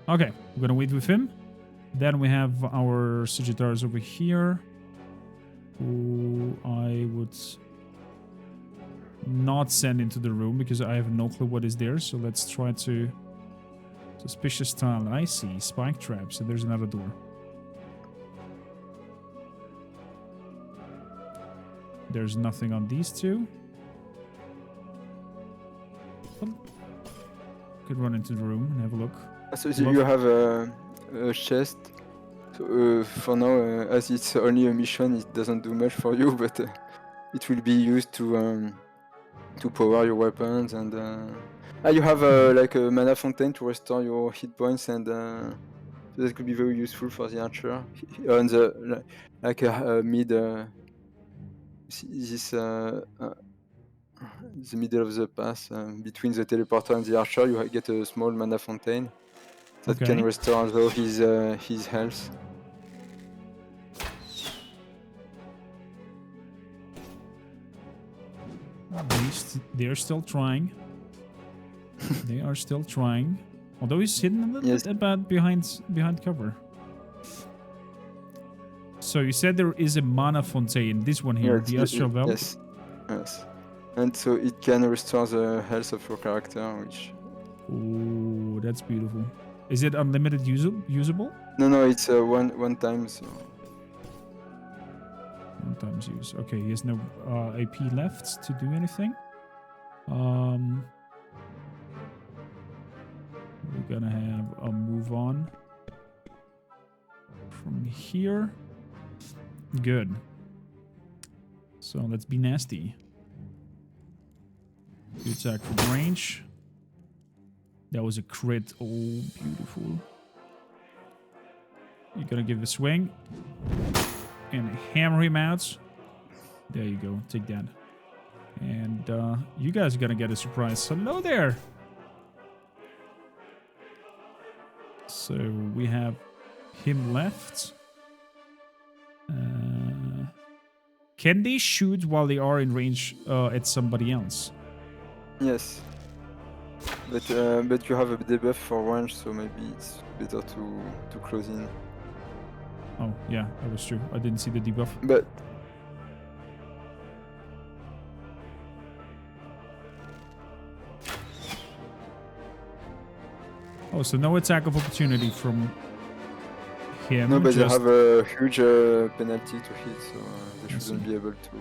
Okay, we're gonna wait with him. Then we have our Sagittarius over here, who I would not send into the room because I have no clue what is there. So let's try to... Suspicious tile. I see. Spike traps. So there's another door. There's nothing on these two. Could run into the room and have a look. So you have a chest. So, for now, as it's only a mission, it doesn't do much for you, but it will be used to power your weapons and. You have like a mana fountain to restore your hit points, and so that could be very useful for the archer. On the like mid, this the middle of the path between the teleporter and the archer, you get a small mana fountain that can restore also his health. They're still trying. They are still trying. Although he's hidden a little bit about behind cover. So you said there is a mana fountain. This one here, the Astral Belt. Yes. Yes. And so it can restore the health of your character, which... Oh, that's beautiful. Is it unlimited usable? No, it's one time, so... One time's use. Okay, he has no AP left to do anything. We're gonna have a move on from here. Good. So let's be nasty. You attack from range. That was a crit. Oh, beautiful. You're gonna give a swing and hammer him out. There you go. Take that. And you guys are gonna get a surprise. Hello there. So we have him left. Can they shoot while they are in range at somebody else? Yes. But you have a debuff for range, so maybe it's better to close in. Oh yeah, that was true. I didn't see the debuff. But oh, so no attack of opportunity from him. no, but they have a huge penalty to hit, so they shouldn't be able to.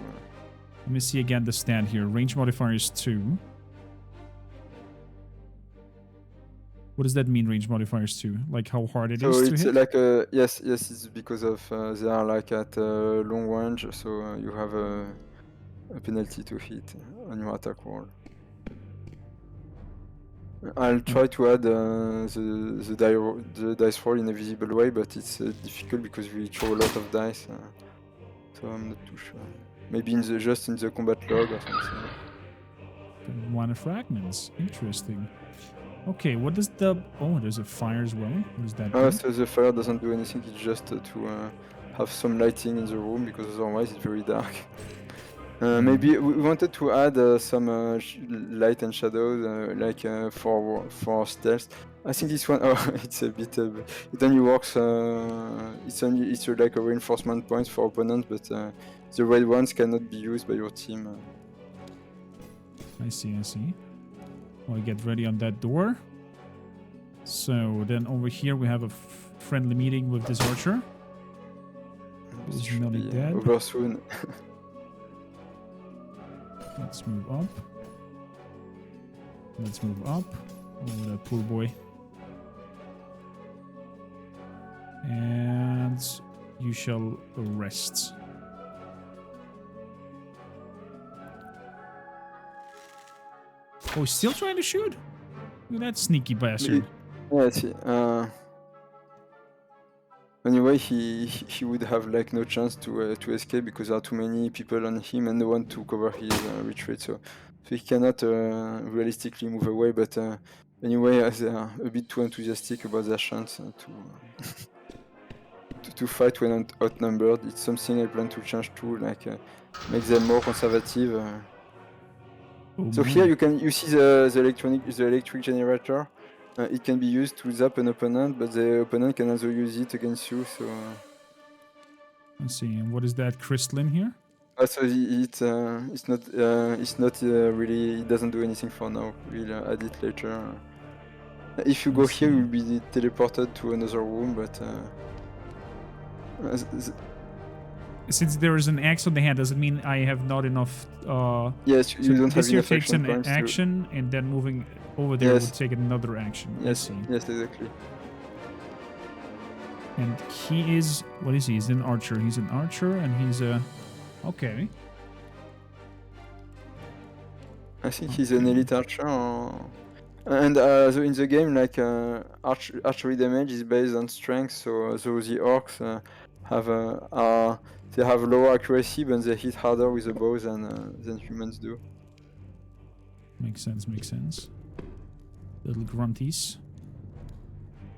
Let me see again the stand here. Range modifier is 2. What does that mean, range modifier is 2? Like how hard it is to hit? So it's like yes, it's because of they are like at long range, so you have a penalty to hit on your attack roll. I'll try to add the dice roll in a visible way, but it's difficult because we throw a lot of dice, so I'm not too sure. Maybe just in the combat log or something. Mana fragments. Interesting. Okay, what does the... Oh, there's a fire as well. What does that do? So the fire doesn't do anything, it's just to have some lighting in the room, because otherwise it's very dark. Maybe we wanted to add some light and shadows, like for stealth. I think this one, it's a bit. It only works. It's like a reinforcement point for opponents, but the red ones cannot be used by your team. I see. I'll get ready on that door. So then over here we have a friendly meeting with this archer. Who's nearly dead. Over soon. Let's move up. Oh, that poor boy. And you shall rest. Oh, he's still trying to shoot? Look at that sneaky bastard. Yeah, see. Anyway, he would have like no chance to escape because there are too many people on him and no one to cover his retreat. So he cannot realistically move away. But anyway, they are a bit too enthusiastic about their chance to fight when outnumbered. It's something I plan to change too, like make them more conservative. So here you see the electric generator. It can be used to zap an opponent, but the opponent can also use it against you. So let's see. And what is that crystalline here? So it's not really. It doesn't do anything for now. We'll add it later. If you I go here, see. you'll be teleported to another room, but Since there is an X on the hand, does it mean I have not enough? yes, you So don't have this here enough takes an points to. action, and then moving over there Yes. would take another action. I Yes, see. yes, exactly. And he is, what is he? He's an archer. He's an archer, and he's a. Okay. I think he's an elite archer. And so in the game, like archery damage is based on strength. So the orcs they have lower accuracy, but they hit harder with the bows than humans do. Makes sense. Makes sense. Little grunties.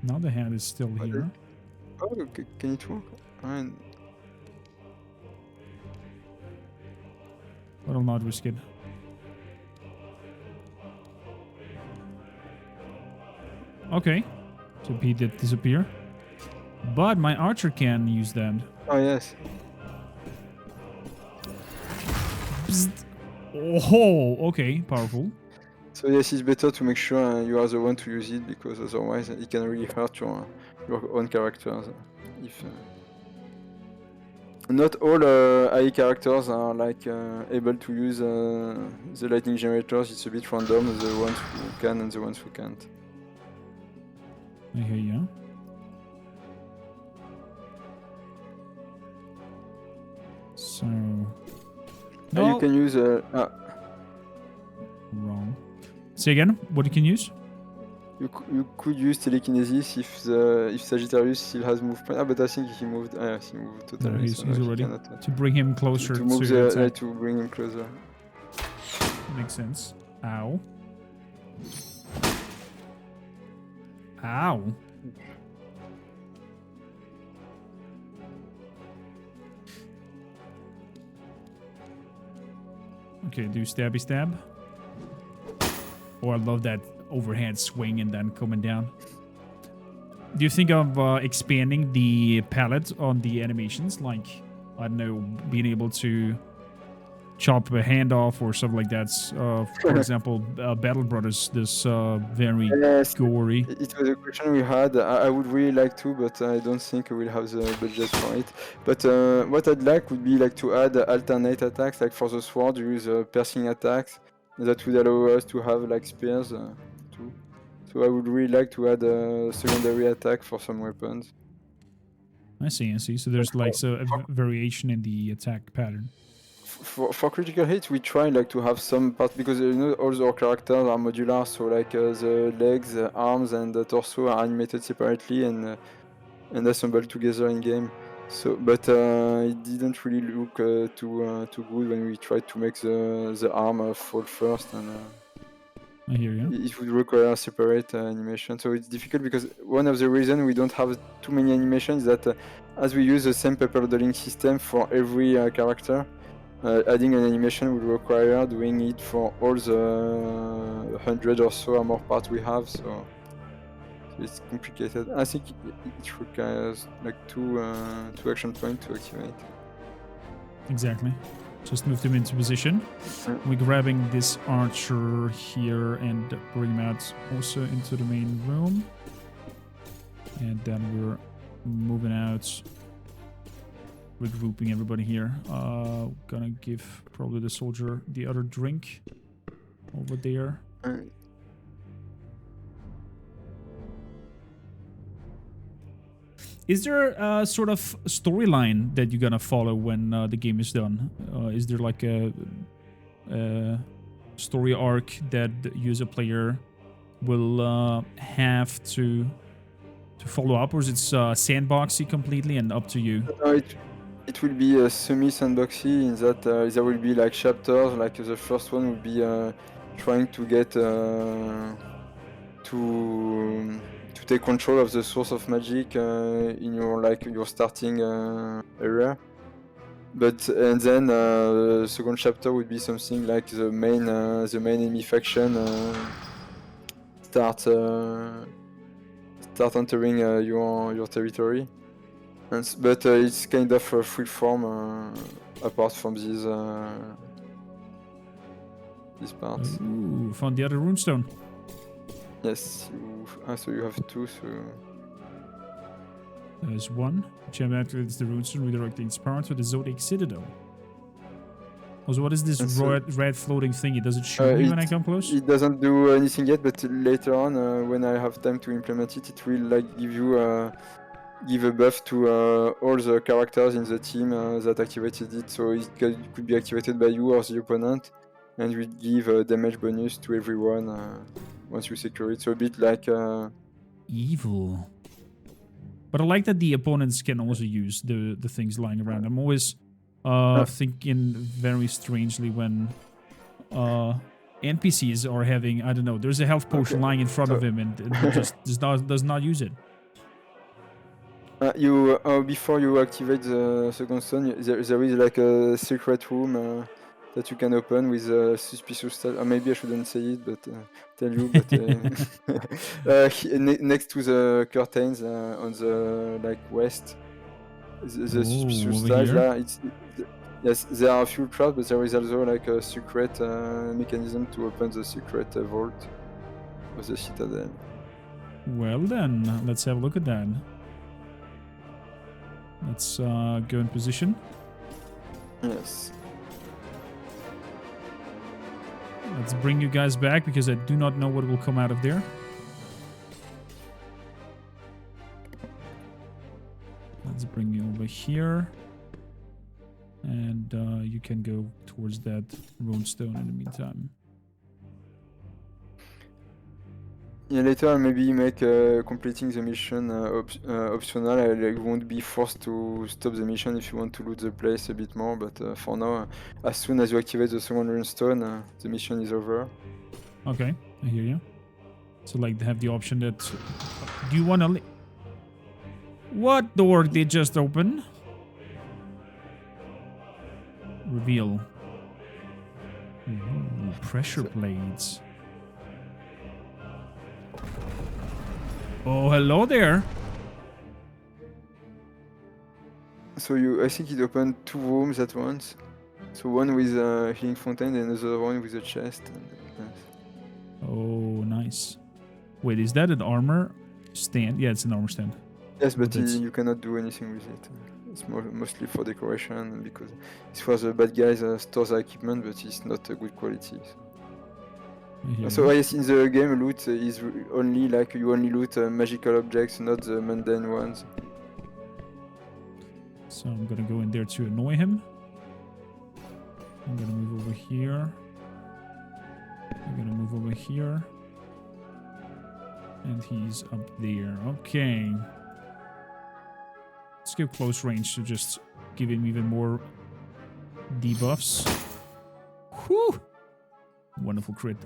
Now the hand is still here. Oh, can it work? And But I'll not risk it. Okay. So he did disappear. But my archer can use that. oh yes. Bzzzt. Oh, okay. Powerful. So yes, it's better to make sure you are the one to use it, because otherwise it can really hurt your own characters. If not all AI characters are like able to use the lightning generators. It's a bit random, the ones who can and the ones who can't. I hear you. So. And you can use Wrong. Say again. What you can use? you could use telekinesis if Sagittarius still has movement. But I think he moved. He moved totally. No, he's so he already cannot, to bring him closer to move to the attack. to bring him closer. Makes sense. Ow. Ow. Okay, do stabby stab. Oh, I love that overhead swing and then coming down. Do you think of expanding the palette on the animations? Like, I don't know, being able to chop a hand off or something like that. For example, Battle Brothers, this very Yes, gory. it was a question we had. I would really like to, but I don't think we'll have the budget for it. But what I'd like would be like to add alternate attacks. Like for the sword, you use piercing attacks. That would allow us to have like spears too. So I would really like to add a secondary attack for some weapons. I see, I see. So there's like a variation in the attack pattern. For critical hits, we try like to have some parts, because you know all our characters are modular. So like the legs, the arms, and the torso are animated separately and assembled together in game. So, but it didn't really look too good when we tried to make the arm fall first, and I hear you. it would require a separate animation. So it's difficult, because one of the reasons we don't have too many animations is that as we use the same paper loading system for every character, adding an animation would require doing it for all the 100 or so armor parts we have. So it's complicated. I think it requires like two action points to activate. Exactly. Just move them into position. We're grabbing this archer here and bring him out also into the main room. And then we're moving out, regrouping everybody here. Gonna give probably the soldier the other drink over there. Is there a sort of storyline that you're gonna follow when the game is done? Is there like a story arc that you as a player will have to follow up, or is it sandboxy completely and up to you? It will be semi-sandboxy in that there will be like chapters. Like the first one will be trying to get to take control of the source of magic in your starting area. And then the second chapter would be something like the main enemy faction start entering your territory. But it's kind of free form apart from these parts. Ooh, found the other runestone. Yes, so you have two, so... There's one. Gem activates the runestone, redirecting its power to the Zodiac Citadel. Also, what is this red floating thingy? Does it show me when I come close? It doesn't do anything yet, but later on, when I have time to implement it, it will like give you give a buff to all the characters in the team that activated it. So it could be activated by you or the opponent, and will give damage bonus to everyone once you secure it. So a bit like evil. But I like that the opponents can also use the things lying around. I'm always thinking very strangely when NPCs are having, I don't know, there's a health potion lying in front of him and he just does not use it. Before you activate the second stone, there is like a secret room that you can open with suspicious stuff. Maybe I shouldn't say it, but tell you. But next to the curtains on the like west, the suspicious stuff. Yeah, yes, there are a few traps, but there is also like a secret mechanism to open the secret vault of the citadel. Well then, let's have a look at that. Let's go in position. Yes. Let's bring you guys back because I do not know what will come out of there. Let's bring you over here. And you can go towards that runestone in the meantime. Yeah, later maybe make completing the mission optional. You won't be forced to stop the mission if you want to loot the place a bit more, but for now, as soon as you activate the second runestone, the mission is over. Okay, I hear you. So like they have the option that... Do you want to... What door did just open? Reveal. Ooh, pressure blades. Oh, hello there. So I think it opened two rooms at once. So one with a healing fountain and another one with a chest. Oh, nice. Wait, is that an armor stand? Yeah, it's an armor stand. Yes, but you cannot do anything with it. It's mostly for decoration because it's for the bad guys store the equipment, but it's not a good quality. So yes, in the game, loot is only like you only loot magical objects, not the mundane ones. So I'm gonna go in there to annoy him. I'm gonna move over here. I'm gonna move over here. And he's up there. Okay. Let's go close range to just give him even more debuffs. Whew! Wonderful crit.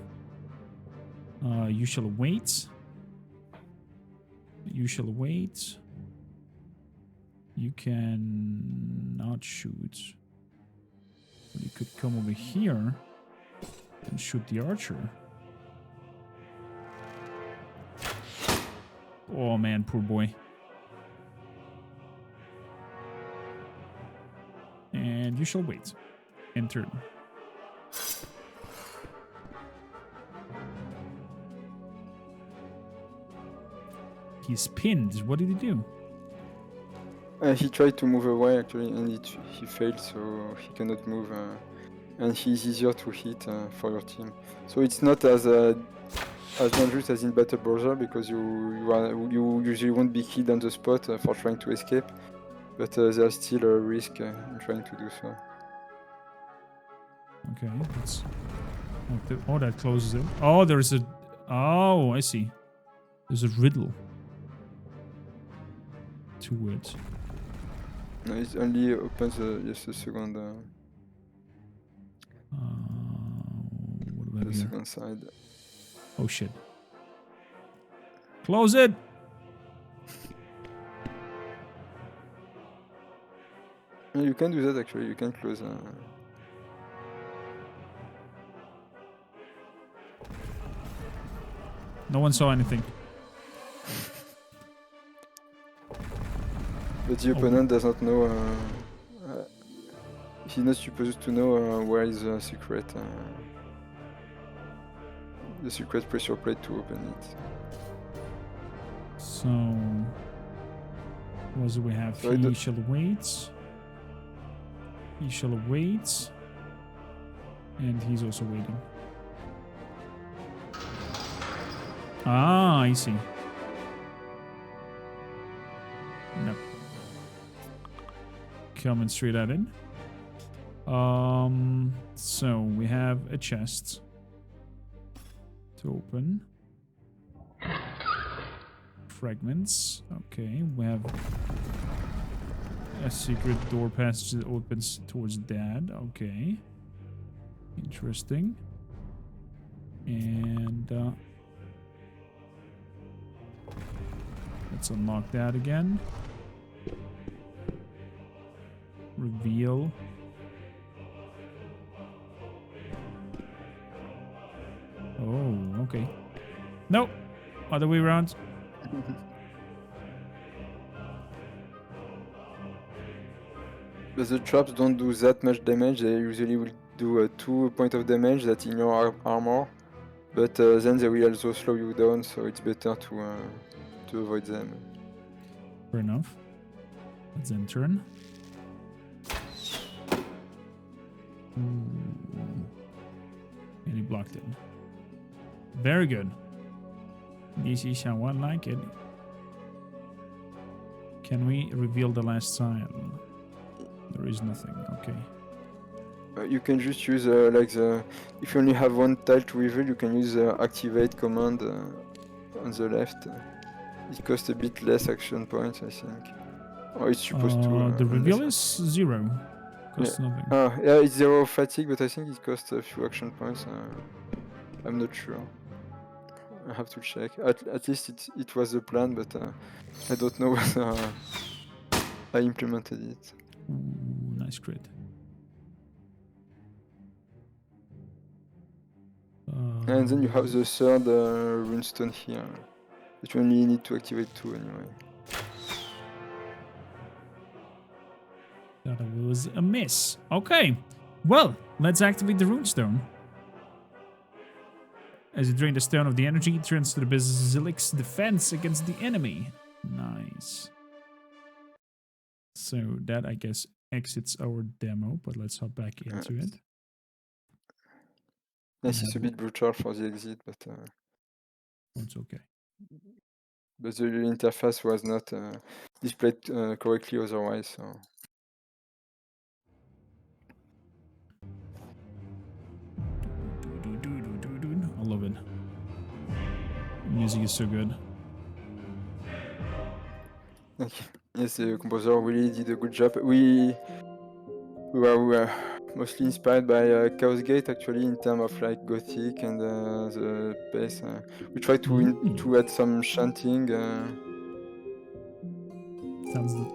You shall wait. You shall wait. You can not shoot. But you could come over here and shoot the archer. Oh man, poor boy. And you shall wait. End turn. He's pinned. What did he do? He tried to move away actually, and he failed, so he cannot move. And he's easier to hit for your team. So it's not as dangerous as in Battle Browser because you usually won't be killed on the spot for trying to escape, but there's still a risk in trying to do so. Okay, let's. Oh, that closes it. Oh, there's a. Oh, I see. There's a riddle to it. No, it only opens the second. What about the here? second side. Oh shit! Close it. No, you can do that actually. You can close. No one saw anything. But the opponent does not know. He's not supposed to know where is the secret pressure plate to open it. So, what do we have? So He shall wait. He shall wait. And he's also waiting. Ah, I see. No. Coming straight at it. So we have a chest to open. Fragments. Okay, we have a secret door passage that opens towards that. Okay. Interesting. And let's unlock that again. Reveal. Oh, okay. Nope. Other way around. But the traps don't do that much damage. They usually will do 2 points of damage that in your armor. But then they will also slow you down, so it's better to avoid them. Fair enough. Let's then turn. And he blocked it. Very good. This is how I like it. Can we reveal the last tile? There is nothing. Okay. You can just use if you only have one tile to reveal, you can use activate command on the left. It costs a bit less action points, I think. Or it's supposed to. The reveal is 0. Costs nothing. Yeah, it's 0 fatigue, but I think it costs a few action points. I'm not sure. I have to check. At least it was the plan, but I don't know whether I implemented it. Ooh, nice crit. And then you have the third runestone here. But you only need to activate 2 anyway. That was a miss. Okay. Well, let's activate the runestone. As you drain the stone of the energy, it turns to the basilic's defense against the enemy. Nice. So that, I guess, exits our demo, but let's hop back into it. Yes, it's a bit brutal for the exit, but it's okay. But the interface was not displayed correctly otherwise. So. I love it. Music is so good. Yes, the composer really did a good job. We were mostly inspired by Chaos Gate, actually, in terms of like gothic and the bass. We tried to add some chanting.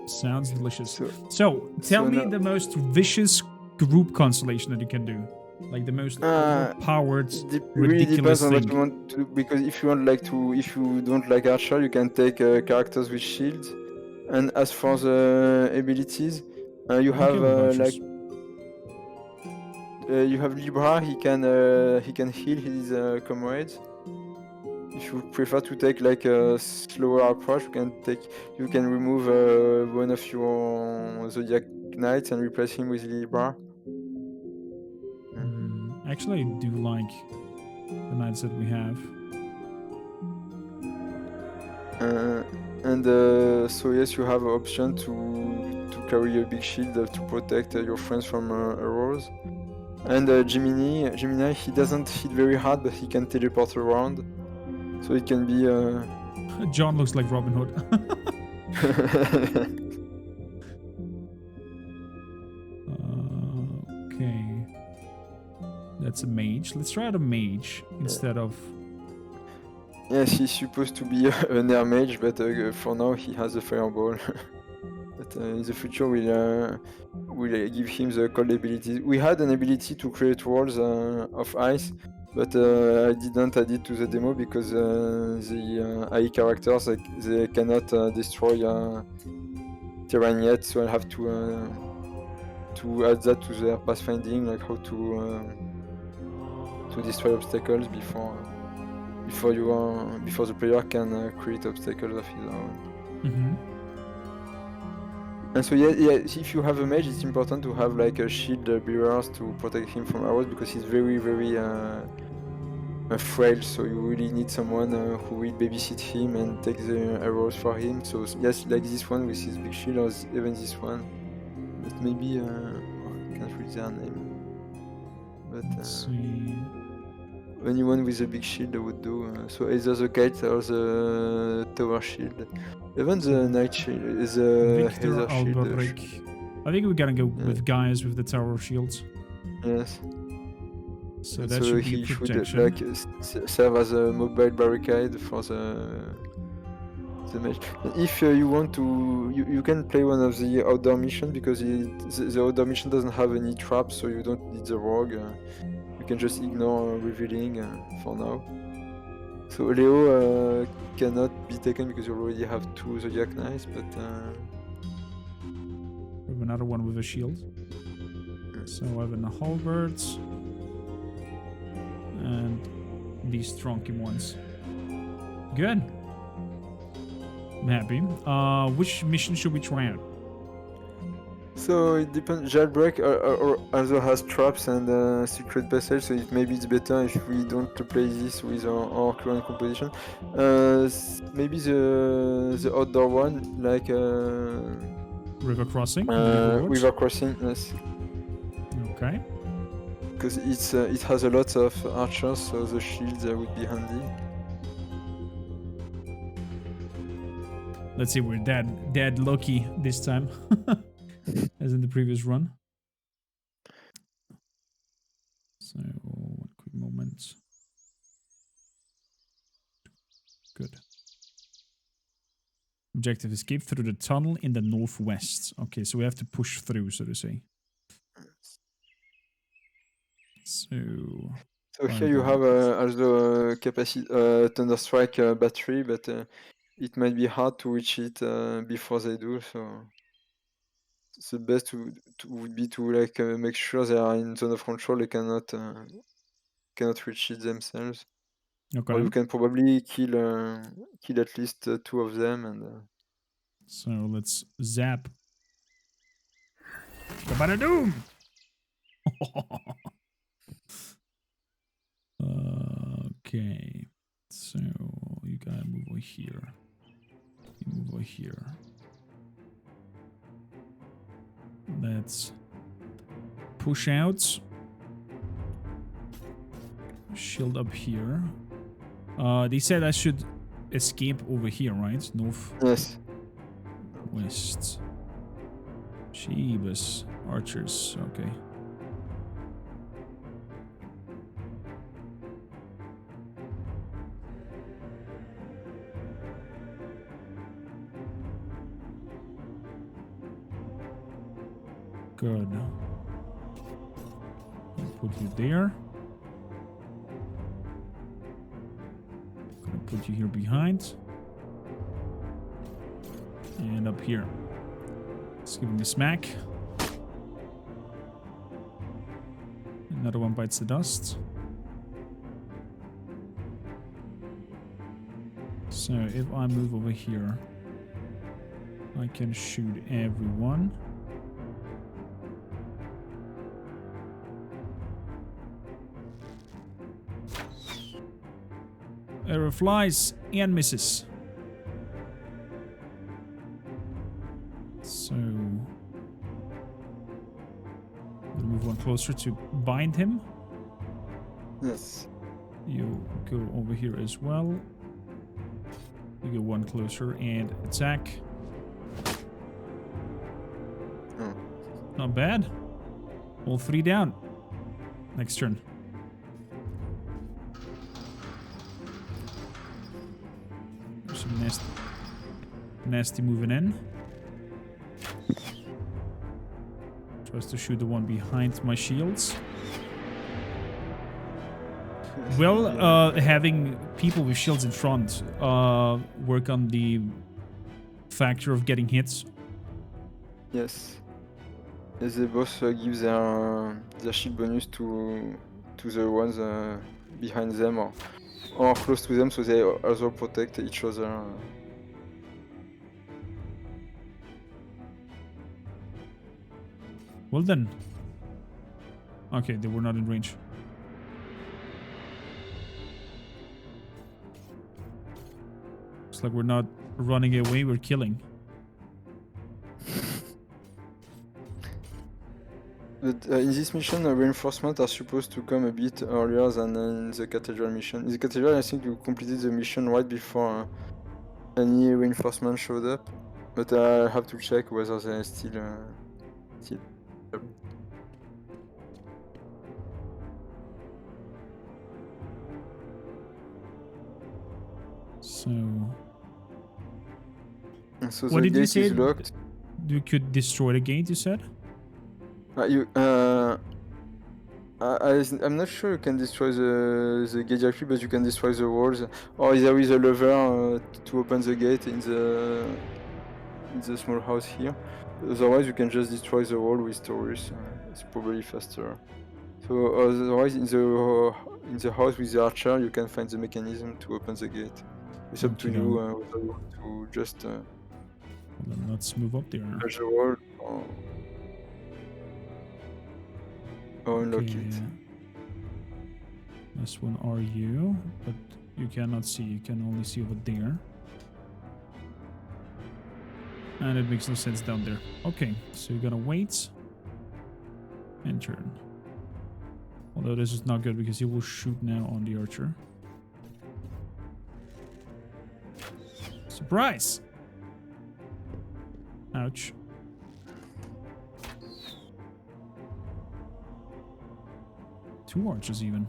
Sounds delicious. So tell me the most vicious group constellation that you can do. Like the most powered, really ridiculous depends on thing. what you want to do, because if you want if you don't like Archer, you can take characters with shields. And as for the abilities, you have you have Libra. He can heal his comrades. If you prefer to take like a slower approach, you can remove one of your Zodiac Knights and replace him with Libra. Actually, I do like the knights that we have. So yes, you have an option to carry a big shield to protect your friends from arrows. And Gemini, he doesn't hit very hard, but he can teleport around. So it can be... John looks like Robin Hood. Okay. That's a mage. Let's try out a mage instead of... Yes, he's supposed to be an air mage, but for now he has a fireball. But in the future we'll give him the cold ability. We had an ability to create walls of ice, but I didn't add it to the demo because the AI characters they cannot destroy terrain yet, so I'll have to add that to their pathfinding, like how to destroy obstacles before the player can create obstacles of his own. And so yeah, if you have a mage, it's important to have like a shield bearers to protect him from arrows, because he's very frail, so you really need someone who will babysit him and take the arrows for him. So yes, like this one with his big shield, or even this one, but maybe I can't read their name, but Let's see. anyone with a big shield would do. So either the kite or the tower shield, even the knight shield, the Victor heather shield. Alberic. I think we're gonna go with guys with the tower shields. Yes. So And that so should be he protection. should like serve as a mobile barricade for the mage. If you want to, you can play one of the outdoor missions, because the outdoor mission doesn't have any traps, so you don't need the rogue. You can just ignore revealing for now. So Leo cannot be taken because you already have 2 Zodiac Knights, but We have another one with a shield. So I have a halberd. And these trunky ones. Good. I'm happy. Which mission should we try out? so it depends. Jailbreak also has traps and secret passage, so maybe it's better if we don't play this with our current composition. Maybe the outdoor one, like River crossing. River Crossing, yes, Okay. because it has a lot of archers, so the shields would be handy. Let's see. We're dead lucky this time, as in the previous run. So one quick moment. Good. Objective: escape through the tunnel in the northwest. Okay, so we have to push through, so to say. So here you have also a capacity Thunderstrike battery, but it might be hard to reach it before they do. So the best would be to like make sure they are in zone of control. They cannot reach it themselves. okay. Or you can probably kill at least 2 of them, and So let's zap. Kabada doom! Okay. So you gotta move over here. You move over here. Let's push out. Shield up here. They said I should escape over here, right? North. yes. West. Jeebus. Archers. Okay. Good. I'll put you there. Gonna put you here behind. And up here. Let's give him a smack. Another one bites the dust. So if I move over here, I can shoot everyone. Arrow flies and misses. So we'll move one closer to bind him. Yes. You go over here as well. You go one closer and attack. Oh. Not bad. All 3 down. Next turn. There's some nasty moving in. Tries to shoot the one behind my shields. Well, having people with shields in front work on the factor of getting hits Yes. Yes, they both give their shield bonus to the ones behind them or close to them, so they also protect each other. Well then. Okay, they were not in range. It's like we're not running away, we're killing. But in this mission, reinforcements are supposed to come a bit earlier than in the Cathedral mission. In the Cathedral, I think you completed the mission right before any reinforcement showed up. But I have to check whether they still. So what the did you gate say? is locked. You could destroy the gate, you said? I'm not sure you can destroy the gate directly, but you can destroy the walls. Or there is a lever to open the gate in the small house here. Otherwise, you can just destroy the wall with Taurus. It's probably faster. So otherwise, in the house with the archer, you can find the mechanism to open the gate. It's up to you whether you want to just Well, then let's move up there. touch the wall or unlock it. This one are you, but you cannot see. You can only see over there. And it makes no sense down there. Okay, so you're gonna wait and turn. Although this is not good because he will shoot now on the archer. Surprise! Ouch. Two archers even.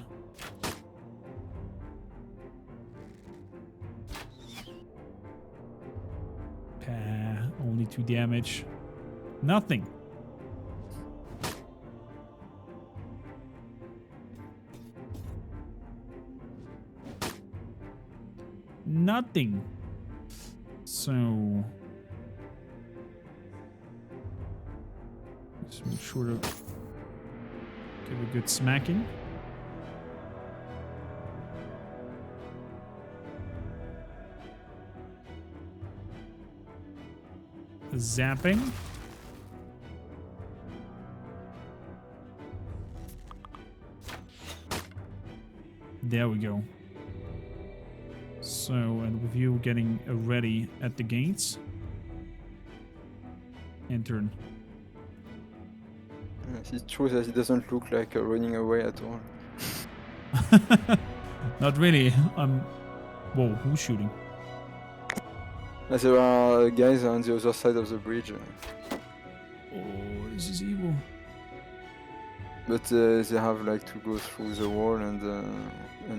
Only 2 damage. Nothing. Nothing. So let's make sure to give a good smacking. Zapping. There we go. So, and with you getting ready at the gates. And turn. Yes, it's true that it doesn't look like running away at all. Not really. Whoa, who's shooting? There are guys on the other side of the bridge. Oh, this is evil. But they have like to go through the wall and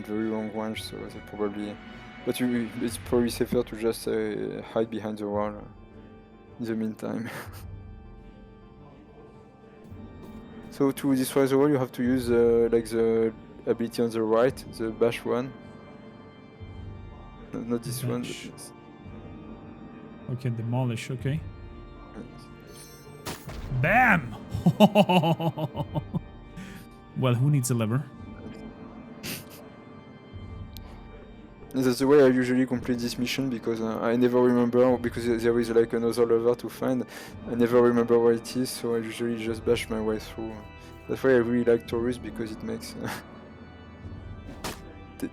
very long range, so they probably. But it's probably safer to just hide behind the wall in the meantime. So to destroy the wall, you have to use like the ability on the right, the bash one. No, not this one. But yes. Okay, demolish, okay. Bam! Well, who needs a lever? That's the way I usually complete this mission because I never remember, because there is like another lever to find. I never remember where it is, so I usually just bash my way through. That's why I really like Taurus, because it makes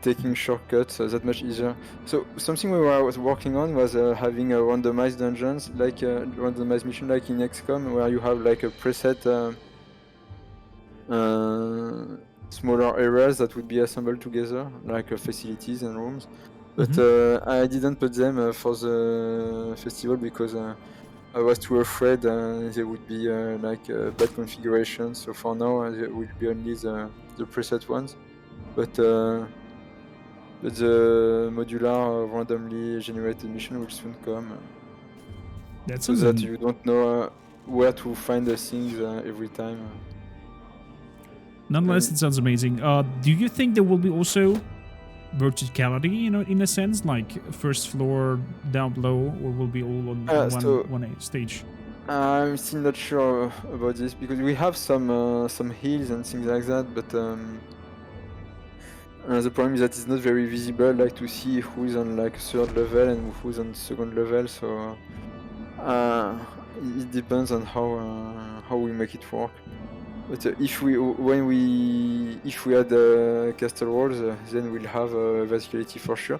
taking shortcuts that much easier. So something we were working on was having a randomized dungeons, like a randomized mission like in XCOM, where you have like a preset smaller areas that would be assembled together, like facilities and rooms. But I didn't put them for the festival because I was too afraid they would be like bad configuration. So for now, there will be only the preset ones. But the modular randomly generated mission will soon come. That's so that you don't know where to find the things every time. Nonetheless, it sounds amazing. Do you think there will be also verticality, you know, in a sense, like first floor down below, or will be all on one stage? I'm still not sure about this because we have some heals and things like that, but the problem is that it's not very visible, like to see who is on like third level and who's on second level. So it depends on how we make it work. But if we had castle walls, then we'll have verticality for sure.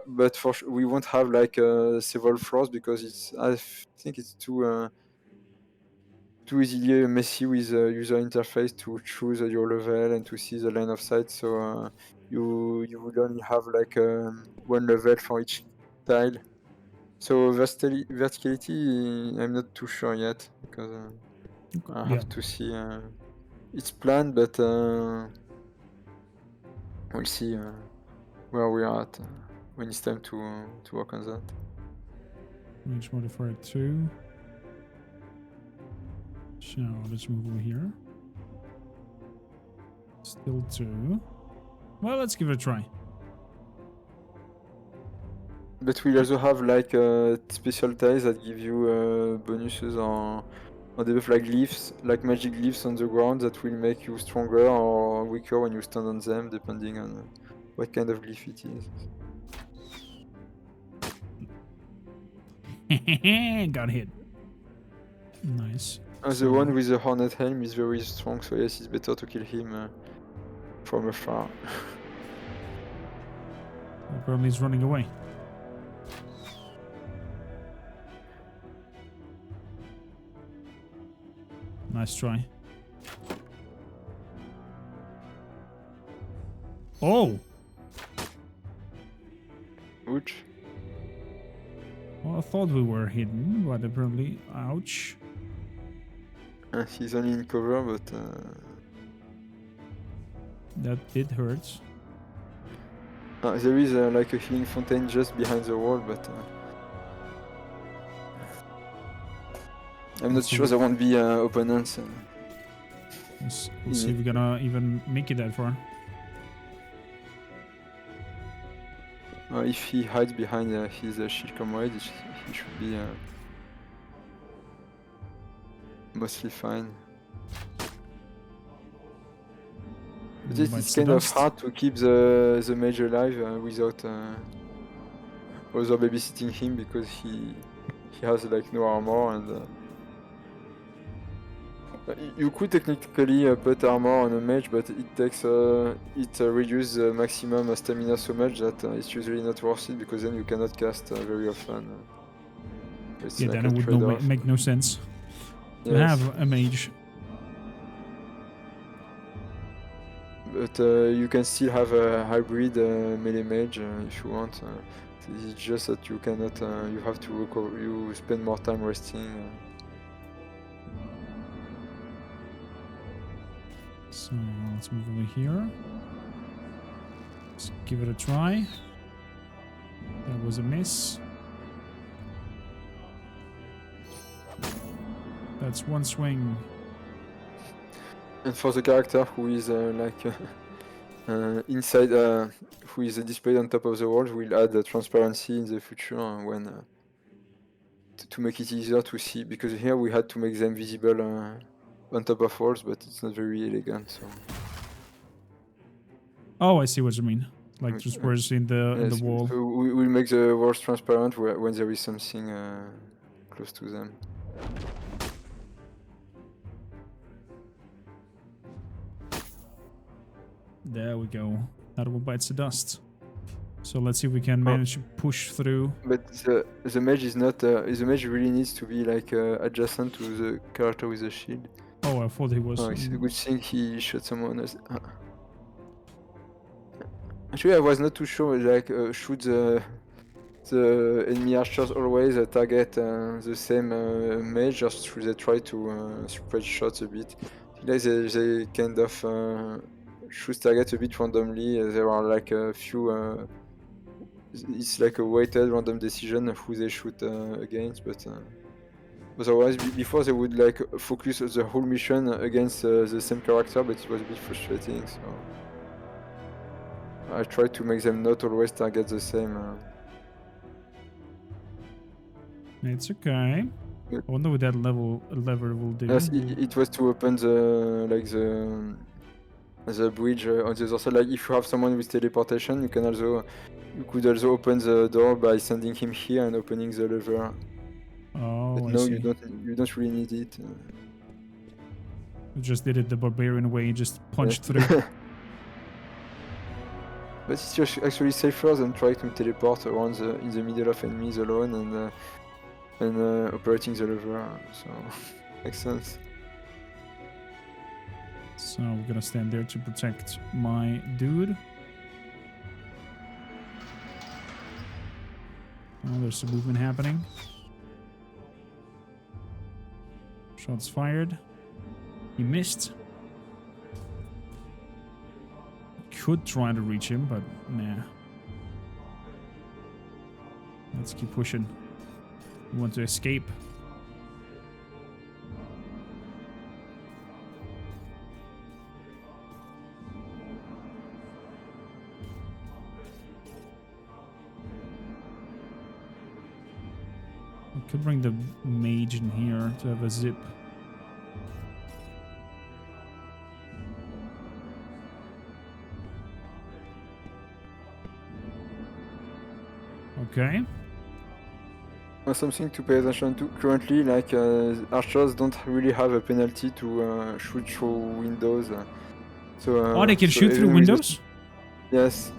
But for sure we won't have like several floors because I think it's too easily messy with the user interface to choose your level and to see the line of sight. So you would only have like one level for each tile. So verticality, I'm not too sure yet because I Yeah. have to see. It's planned, but we'll see where we are at when it's time to work on that. Mage modifier 2. So let's move over here. Still 2. Well, let's give it a try. But we also have like special ties that give you bonuses on debuff, like glyphs, like magic glyphs on the ground that will make you stronger or weaker when you stand on them, depending on what kind of glyph it is. Got hit. Nice. The one with the hornet helm is very strong, so yes, it's better to kill him from afar. Probably he's running away. Nice try. Oh! Ouch. Well, I thought we were hidden, but apparently... Ouch. He's only in cover, but... That did hurt. There is like a healing fountain just behind the wall, but... I'm not sure there won't be opponents. We'll see if we're gonna even make it that far. If he hides behind his shield comrade, he should be mostly fine. But it's kind of hard to keep the mage alive without other babysitting him because he has like no armor and you could technically put armor on a mage, but it takes it reduces the maximum stamina so much that it's usually not worth it because then you cannot cast very often. Yeah, like then it would make no sense to have a mage. But you can still have a hybrid melee mage if you want. It's just that you cannot. You have to recover. You spend more time resting. So let's move over here. Let's give it a try. That was a miss. That's one swing. And for the character who is inside, who is displayed on top of the world, we'll add transparency in the future when to make it easier to see. Because here we had to make them visible on top of walls, but it's not very elegant. So. Oh, I see what you mean. Like just where's in the wall. So we'll make the walls transparent when there is something close to them. There we go. That one bites the dust. So let's see if we can manage to push through. But the mage is not. The mage really needs to be like adjacent to the character with the shield. Oh, I thought he was. Oh, it's a good thing he shot someone else. Actually, I was not too sure. Like, should the enemy archers always target the same mage, or should they try to spread shots a bit? Like they kind of shoot targets a bit randomly. There are like a few. It's like a weighted random decision of who they shoot against, but. Otherwise, before they would like focus the whole mission against the same character, but it was a bit frustrating. So I tried to make them not always target the same. It's okay. I wonder what that lever will do. Yes, it was to open the bridge on the other side. Like if you have someone with teleportation, you could also open the door by sending him here and opening the lever. Oh, But I no, see. you don't really need it. You just did it the barbarian way, just punched through. But it's just actually safer than trying to teleport around in the middle of enemies alone and operating the lever. So makes sense. So we're gonna stand there to protect my dude. Oh, there's some movement happening. Shots fired. He missed. Could try to reach him, but nah. Let's keep pushing. We want to escape. We could bring the mage in here to have a zip. Okay. Something to pay attention to. Currently, like archers don't really have a penalty to shoot through windows. Oh, they can so shoot through even with the- windows? Yes,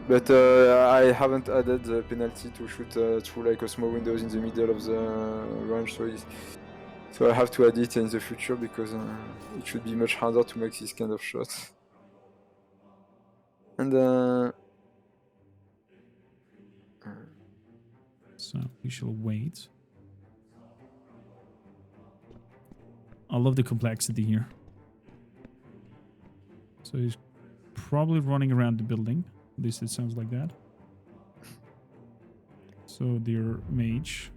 but I haven't added the penalty to shoot through like a small windows in the middle of the range, so I have to add it in the future because it should be much harder to make this kind of shots. And So we shall wait. I love the complexity here. So he's probably running around the building. At least it sounds like that. So dear mage.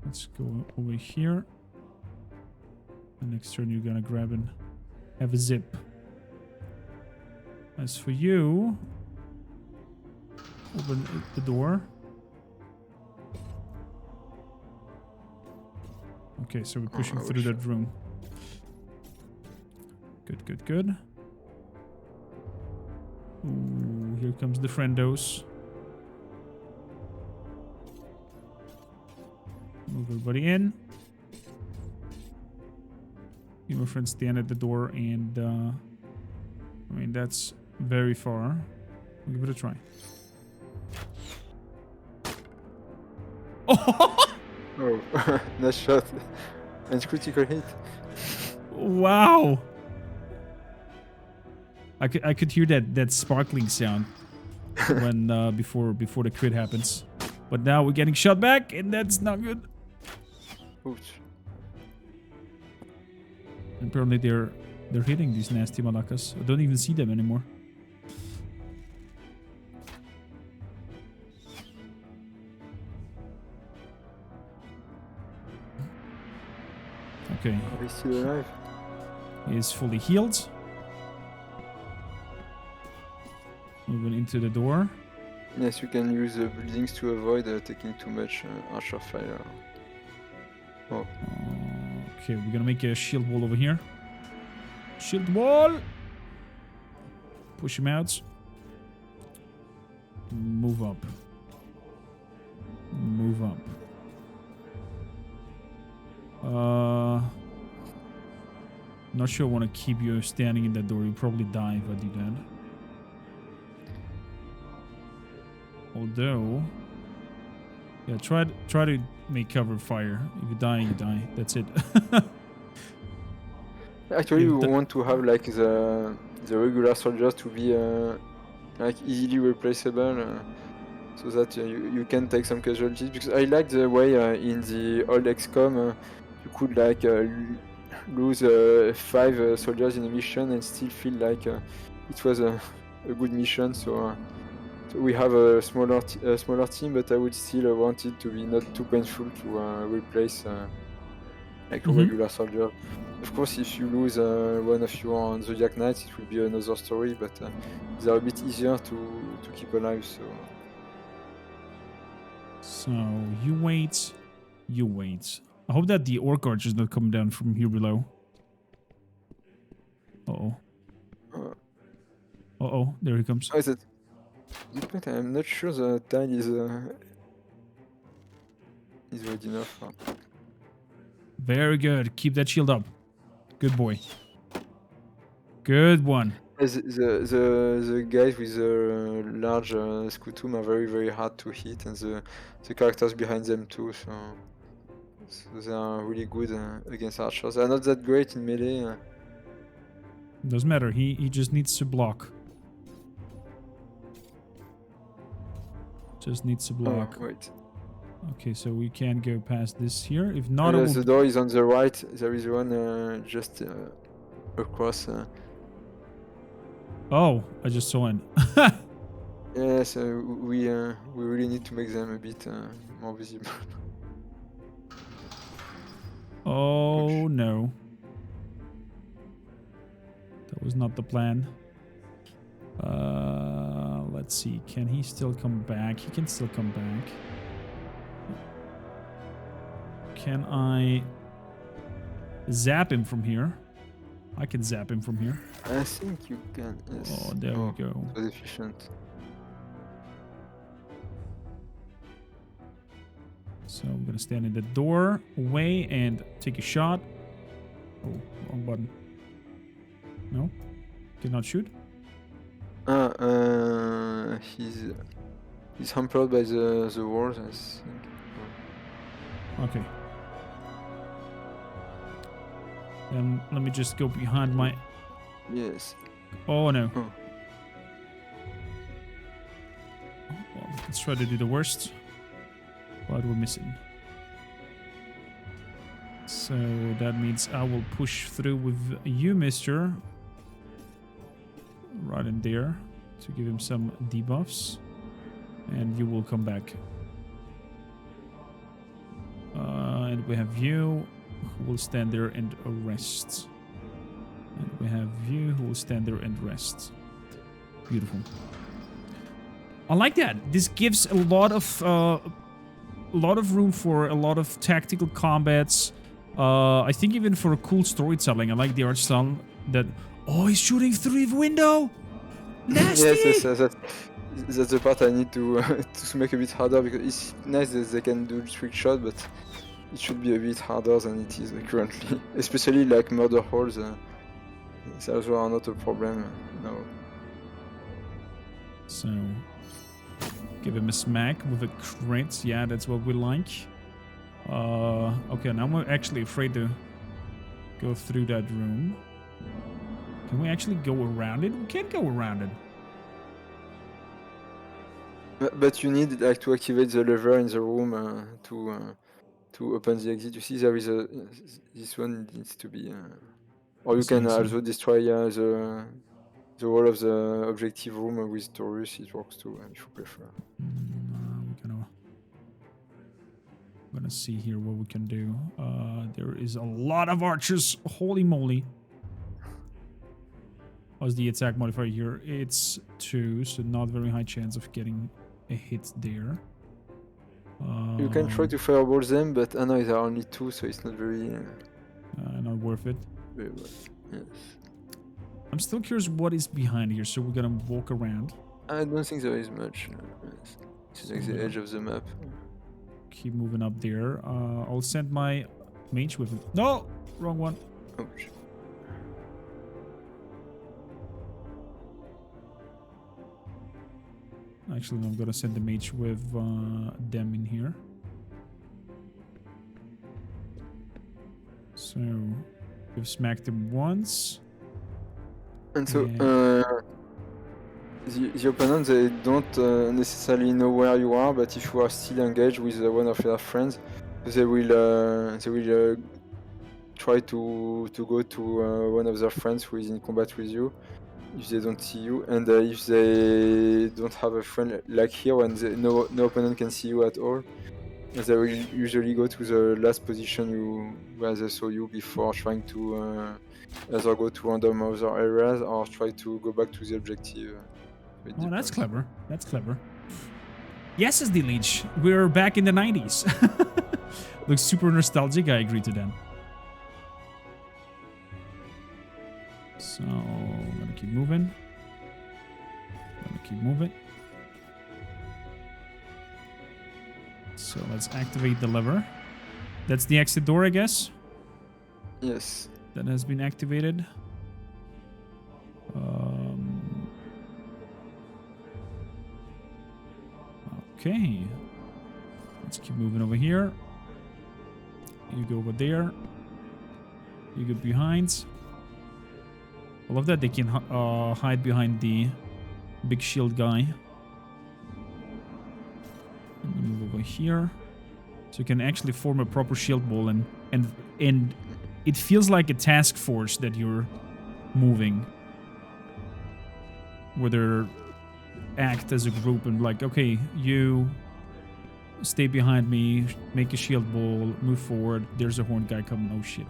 Let's go over here. And next turn you're gonna grab and have a zip. As for you, open the door. Okay, so we're pushing through that room. Good, good, good. Ooh, here comes the friendos. Move everybody in. You my friends stand at the door and I mean that's very far. I'll give it a try. oh, nice shot and critical hit. Wow! I could hear that sparkling sound when before the crit happens, but now we're getting shot back and that's not good. Ouch. Apparently they're hitting these nasty malakas. I don't even see them anymore. Okay. Are we still alive? He is fully healed. Moving into the door. Yes, you can use the buildings to avoid taking too much archer fire. Oh. Okay, we're gonna make a shield wall over here. Shield wall! Push him out. Move up. Move up. Not sure I want to keep you standing in that door. You'll probably die if I do that. Although, yeah, try to make cover fire. If you die, you die. That's it. Actually, Yeah, we want to have like the regular soldiers to be like easily replaceable, so that you can take some casualties. Because I like the way in the old XCOM you could like lose 5 soldiers in a mission and still feel like it was a good mission. So we have a smaller team, but I would still want it to be not too painful to replace like a regular soldier. Of course, if you lose one of you on Zodiac Knights, it will be another story, but they're a bit easier to keep alive. So you wait. You wait. I hope that the orc archer is not coming down from here below. Uh-oh. Uh-oh, there he comes. Oh, is it? But I'm not sure the tile is wide enough. Very good. Keep that shield up. Good boy. Good one. The guys with the large scutum are very hard to hit, and the characters behind them too. So they are really good against archers. They are not that great in melee. Doesn't matter. He just needs to block. Just needs to block. Oh, wait. Okay, so we can't go past this here. If not, I Yes, will... the door is on the right. There is one just across. Oh, I just saw it. Yes, we really need to make them a bit more visible. Oh no. That was not the plan. Let's see. Can he still come back? He can still come back. Can I zap him from here? I can zap him from here. I think you can. Yes. Oh, there we go. It was efficient. So I'm gonna stand in the doorway and take a shot. Oh, wrong button. No? Cannot shoot? He's hampered by the walls, I think. Okay. Then let me just go behind my... Yes. Oh no. Oh. Well, let's try to do the worst. But we're missing. So that means I will push through with you, mister. Right in there. To give him some debuffs. And you will come back. And we have you, who will stand there and rest. And we have you, who will stand there and rest. Beautiful. I like that. This gives a lot of room for a lot of tactical combats. I think even for a cool storytelling. I like the art style that... Oh, he's shooting through the window! Nasty! Yes, that's the part I need to to make a bit harder, because it's nice that they can do trick shot, but it should be a bit harder than it is currently. Especially like murder holes. Those are not a problem now. So, give him a smack with a crit. Yeah, that's what we like. Okay, now I'm actually afraid to go through that room. Can we actually go around it? We can't go around it. But you need like to activate the lever in the room to open the exit. You see, there is a this one needs to be, or you can also destroy the wall of the objective room with Taurus. It works too, if you prefer. I'm gonna see here what we can do. There is a lot of archers. Holy moly! What's the attack modifier here? It's 2, so not very high chance of getting a hit there. You can try to fireball them, but I know there are only 2, so it's not very... not worth it. Very well. Yes. I'm still curious what is behind here, so we're gonna walk around. I don't think there is much. It's like the edge of the map. Keep moving up there. I'll send my mage with him. No! Wrong one. Oh, Actually, no, I'm gonna send the mage with them in here. So, we've smacked him once. And so, the opponents, they don't necessarily know where you are, but if you are still engaged with one of your friends, they will try to go to one of their friends who is in combat with you, if they don't see you, and if they don't have a friend like here, when no opponent can see you at all, they will usually go to the last position where they saw you before trying to either go to random other areas or try to go back to the objective. Oh, that's clever. That's clever. Yes, SD Leech. We're back in the 90s. Looks super nostalgic. I agree to that. So, I'm gonna keep moving. So, let's activate the lever. That's the exit door, I guess. Yes. That has been activated. Okay. Let's keep moving over here. You go over there. You go behind. I love that they can hide behind the big shield guy. And you move over here. So you can actually form a proper shield wall, and it feels like a task force that you're moving. Where they act as a group and like, okay, you stay behind me, make a shield wall, move forward. There's a horn guy coming. Oh shit.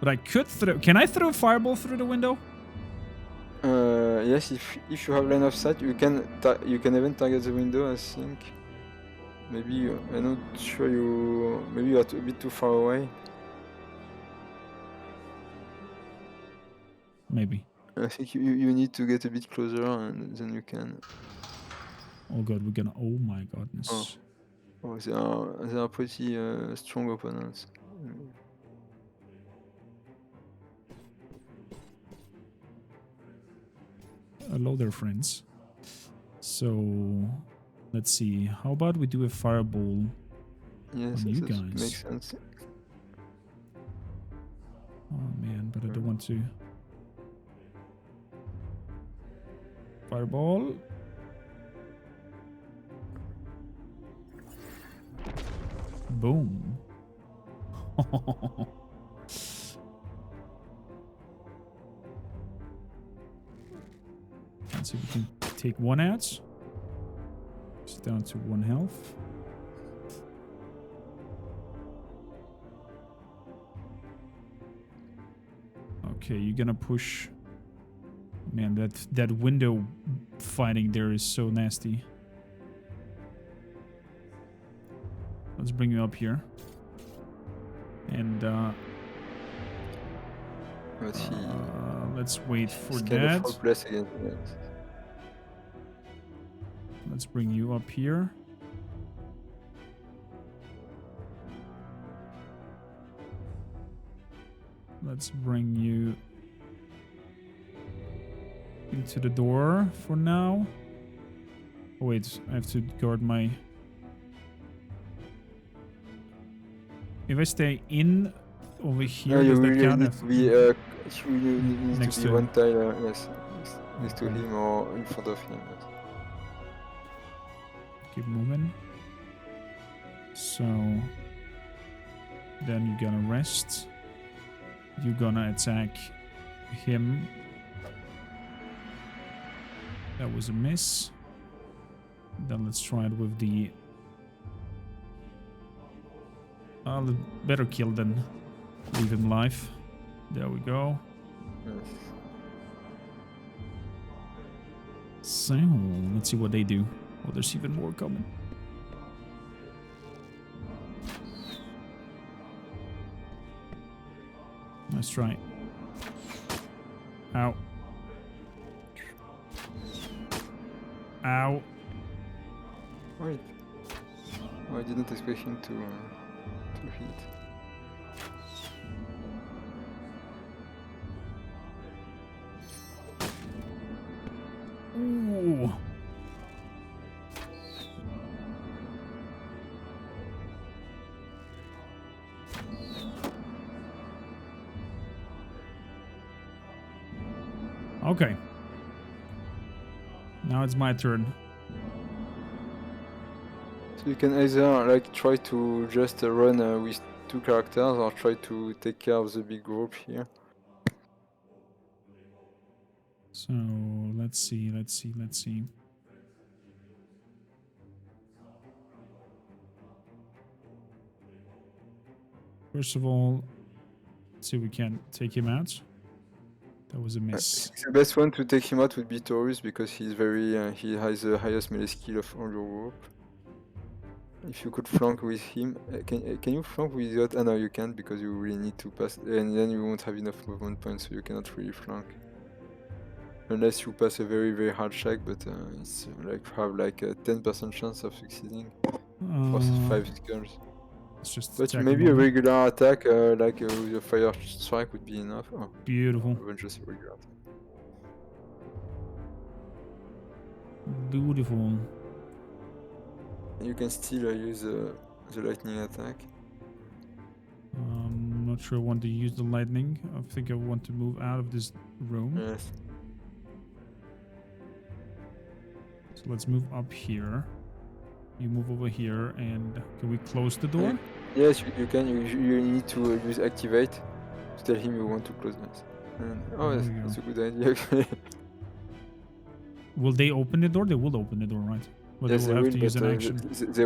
But I could throw... Can I throw a fireball through the window? Yes, if you have line of sight, you can even target the window, I think. Maybe I'm not sure you... Maybe you are a bit too far away. Maybe. I think you need to get a bit closer and then you can... Oh god, we're gonna... Oh my godness. Oh, they are pretty strong opponents. Hello there, friends. So, let's see. How about we do a fireball Yes, on you that guys? makes sense. Oh man, but I don't want to. Fireball. Boom. Let's see if we can take one out. It's down to 1 health. Okay, you're gonna push. Man, that window fighting there is so nasty. Let's bring you up here. And let's wait for It's that. kind of hopeless against that. Let's bring you up here. Let's bring you into the door for now. Oh wait, I have to guard my... If I stay in over here, No, does you that really count need as... to be you need Next to to be him. one tile, yes, next to Okay. him or in front of him. Yes. Keep moving. So then you're gonna rest. You're gonna attack him. That was a miss. Then let's try it with the... better kill than leave him alive. There we go. Yes. So, let's see what they do. Oh, there's even more coming. Nice try. Ow. Ow. Wait. Oh, I didn't expect him to hit. Ooh. Okay. Now it's my turn. So you can either like try to just run with 2 characters or try to take care of the big group here. So, let's see. First of all, let's see if we can take him out. That was a miss. The best one to take him out would be Taurus because he's very he has the highest melee skill of all your group. If you could flank with him, can you flank without? No, you can't because you really need to pass, and then you won't have enough movement points, so you cannot really flank. Unless you pass a very hard check, but it's like have like a 10% chance of succeeding for 5 skills. Let's just But attack maybe him a on. regular attack like with a fire strike would be enough. Oh, Beautiful. even just a regular attack. Beautiful. You can still use the lightning attack. I'm not sure I want to use the lightning. I think I want to move out of this room. Yes. So let's move up here. You move over here, and can we close the door? Yes, you can. You need to use activate to tell him you want to close this. Oh, There we that's go. a good idea. Actually. Will they open the door? They will open the door, right? But Yes, they will have to use but an action. they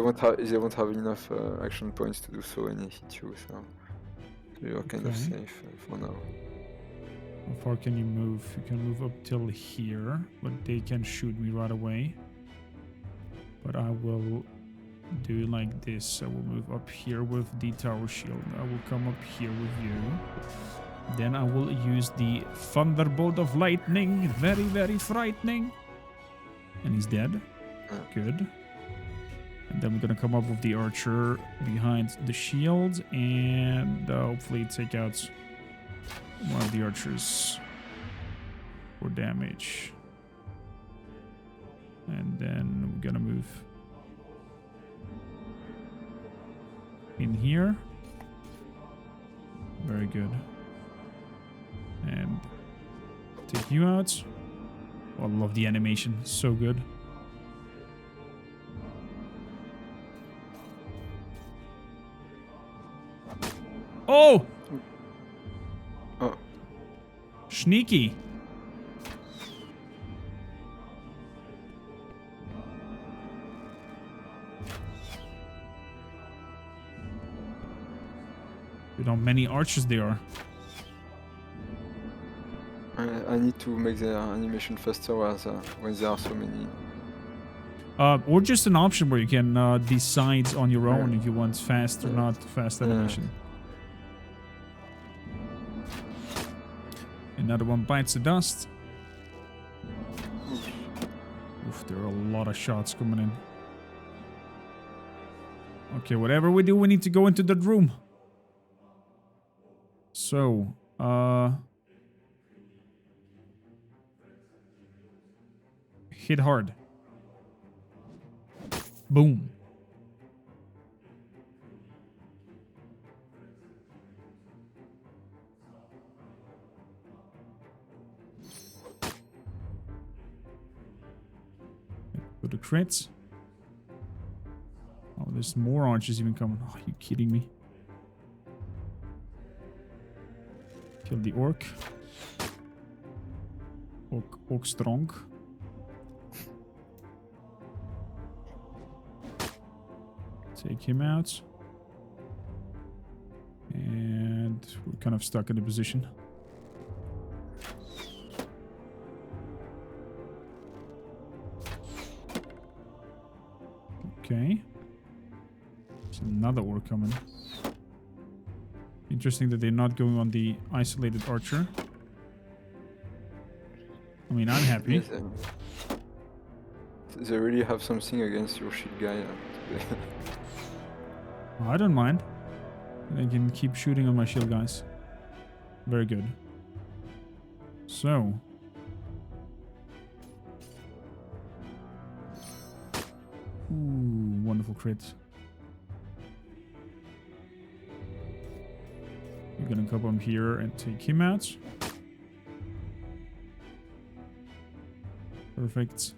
won't have enough action points to do so when they hit you. So you're kind of Okay. safe for now. How far can you move? You can move up till here, but they can shoot me right away. But I will do like this. I will move up here with the tower shield. I will come up here with you. Then I will use the thunderbolt of lightning. Very frightening. And he's dead. Good. And then we're gonna come up with the archer behind the shield and hopefully take out one of the archers for damage. And then we're gonna move in here. Very good. And take you out. Oh, I love the animation. So good. Oh! Oh. Sneaky. You know how many archers there are. I need to make the animation faster when there are so many. Or just an option where you can decide on your own if you want fast or not fast animation. Another one bites the dust. Oof, there are a lot of shots coming in. Okay, whatever we do, we need to go into that room. So, hit hard. Boom. For the crits. Oh, there's more archers even coming. Oh, are you kidding me? Kill the orc. Orc strong. Take him out. And we're kind of stuck in the position. Okay. There's another orc coming. Interesting that they're not going on the isolated archer. I mean, I'm happy. Yes, they really have something against your shield guy. I don't mind. I can keep shooting on my shield guys. Very good. So. Ooh, wonderful crit. You're gonna come up here and take him out. Perfect.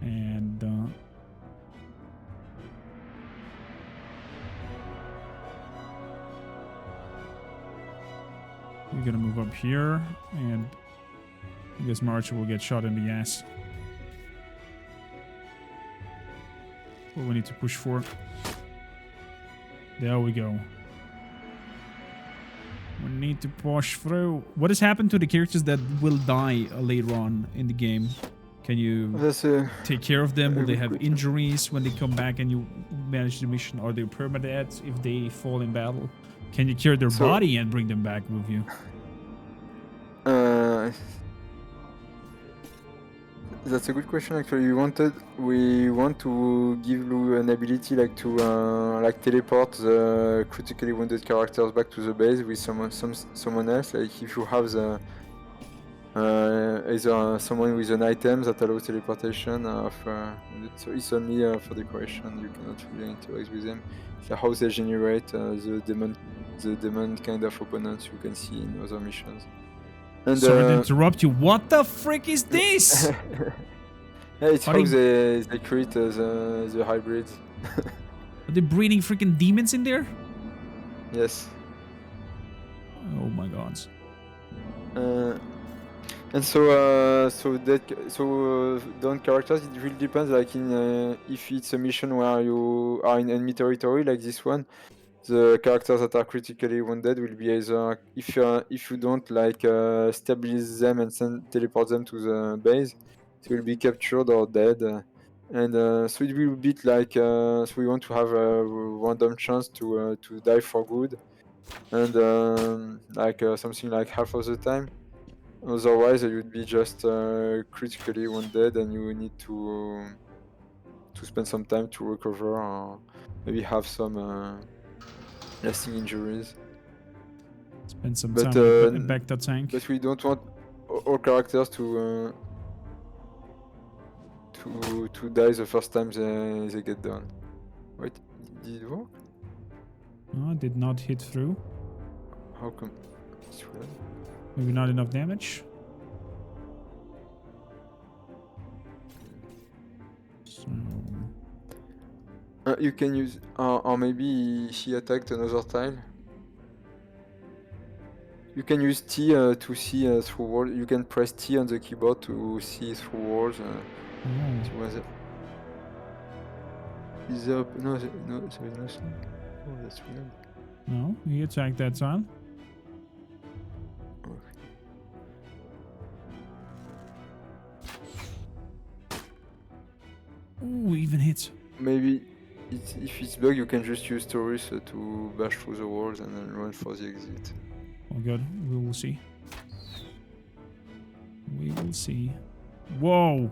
And we're gonna move up here, and I guess my archer will get shot in the ass. What we need to push for. There we go. We need to push through. What has happened to the characters that will die later on in the game? Can you That's a take care of them? Will they good have question. injuries when they come back and you manage the mission? Are they permadead if they fall in battle? Can you cure their So- body and bring them back with you? That's a good question. Actually, we want to give Lou an ability like to like teleport the critically wounded characters back to the base with someone else. Like if you have the either someone with an item that allows teleportation of so it's only for decoration. You cannot really interact with them. So how they generate the demon kind of opponents you can see in other missions. And Sorry to interrupt you. What the frick is this? yeah, it's Are how they- they create the hybrids. Are they breeding freaking demons in there? Yes. Oh my god. And so down characters, it really depends. Like in if it's a mission where you are in enemy territory, like this one, the characters that are critically wounded will be either if you don't like stabilize them and teleport them to the base, they will be captured or dead. And so it will be like so we want to have a random chance to die for good, and like something like half of the time. Otherwise, you would be just critically wounded, and you need to spend some time to recover, or maybe have some lasting injuries. Spend some But, time with back that tank. But we don't want all characters to die the first time they get done. Wait, did it work? Oh, did not hit through. How come? It's weird. Maybe not enough damage. So You can use, or maybe he attacked another tile. You can use T to see through walls. You can press T on the keyboard to see through walls. Is there? No, there is nothing. Oh, that's weird. no, he attacked that tile. Ooh, even hit. Maybe if it's bug, you can just use Taurus to bash through the walls and then run for the exit. Oh god, we will see. We will see. Whoa!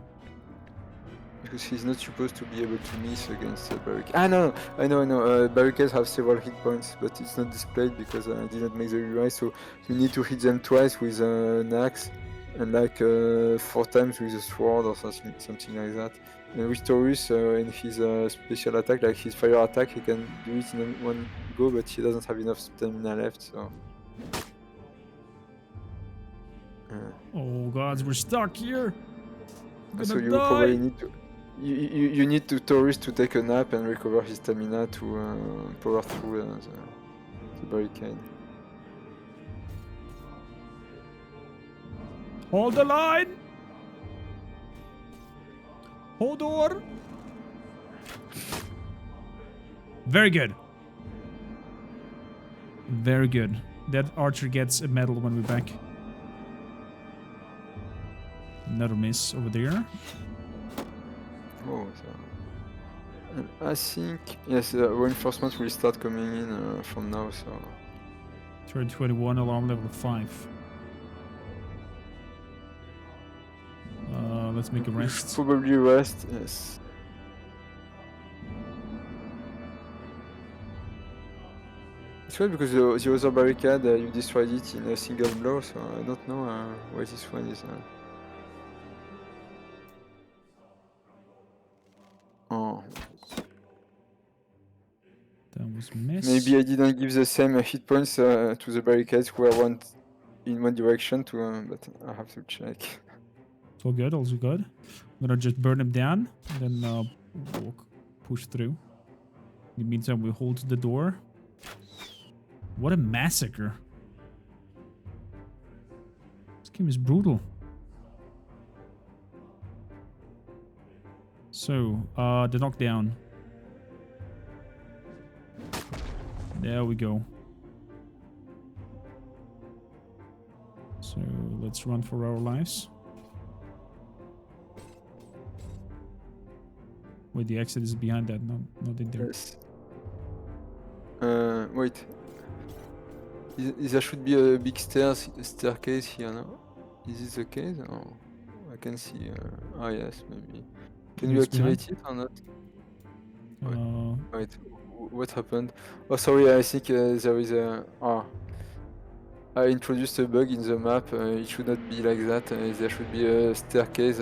Because he's not supposed to be able to miss against barricades. Ah, no, I know. Barricades have several hit points, but it's not displayed because I didn't make the UI, so you need to hit them twice with an axe and like 4 times with a sword or something like that. And with Taurus, in his special attack, like his fire attack, he can do it in one go, but he doesn't have enough stamina left, so... Oh god, we're stuck here. I'm So gonna you die. probably need to... You need to Taurus to take a nap and recover his stamina to power through the barricade. Hold the line. Hold on. Very good. Very good. That archer gets a medal when we're back. Another miss over there. Oh, so... I think... Yes, reinforcements will start coming in from now, so... Turn 21, alarm level 5. Let's make a You should rest. probably rest, yes. It's weird because the other barricade, you destroyed it in a single blow, so I don't know why this one is... Oh. That was miss. Maybe I didn't give the same hit points to the barricades who are one in one direction, but I have to check. It's all good, also good. I'm gonna just burn them down, and then walk, push through. In the meantime, we hold the door. What a massacre. This game is brutal. So, the knockdown. There we go. So let's run for our lives. Wait, the exit is behind that, not in there. Yes. Wait. There should be a big staircase here, no? Is this the case? Oh, I can see. Yes, maybe. Can you It's activate it or not? Uh, Wait, what happened? Oh, sorry, I think there is a... I introduced a bug in the map. It should not be like that. There should be a staircase.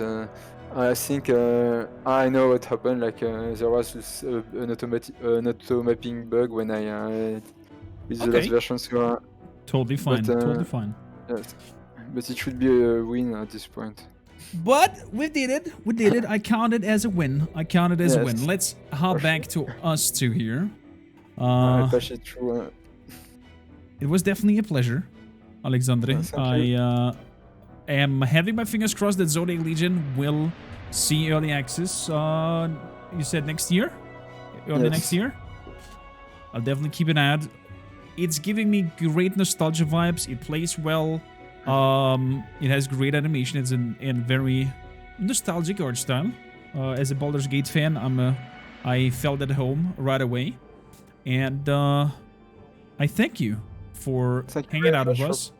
I think I know what happened. Like there was this, an auto-mapping bug when I with the last version. So, totally fine. Totally fine. yes, but it should be a win at this point. But we did it. We did it. I count it as a win. I count it as a Yes. win. Let's hop back to us two here. I patched it through. It was definitely a pleasure, Alexandre. Thank you. I am having my fingers crossed that Zodiac Legion will see early access. You said next year? Early Yes. next year? I'll definitely keep an eye out. It's giving me great nostalgia vibes. It plays well. It has great animation. It's in very nostalgic art style. As a Baldur's Gate fan, I felt at home right away. And I thank you for hanging out with us.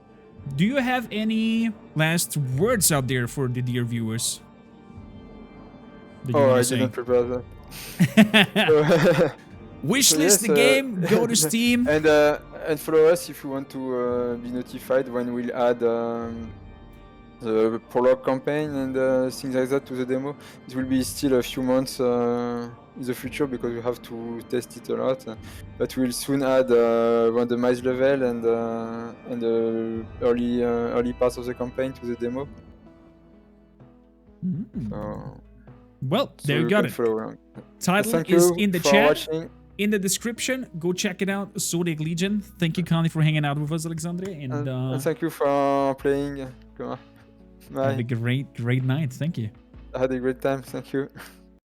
Do you have any last words out there for the dear viewers? I didn't prepare that. Wishlist the game, go to Steam. And follow us if you want to be notified when we'll add the prologue campaign and things like that to the demo. It will be still a few months in the future because we have to test it a lot. But we'll soon add randomized level and early parts of the campaign to the demo. Well, there you got it. Title Thank is you in the for chat. watching. In the description, go check it out. Zodiac Legion. Thank you kindly for hanging out with us, Alexandre. And thank you for playing. Bye. Have a great night. Thank you. I had a great time. Thank you.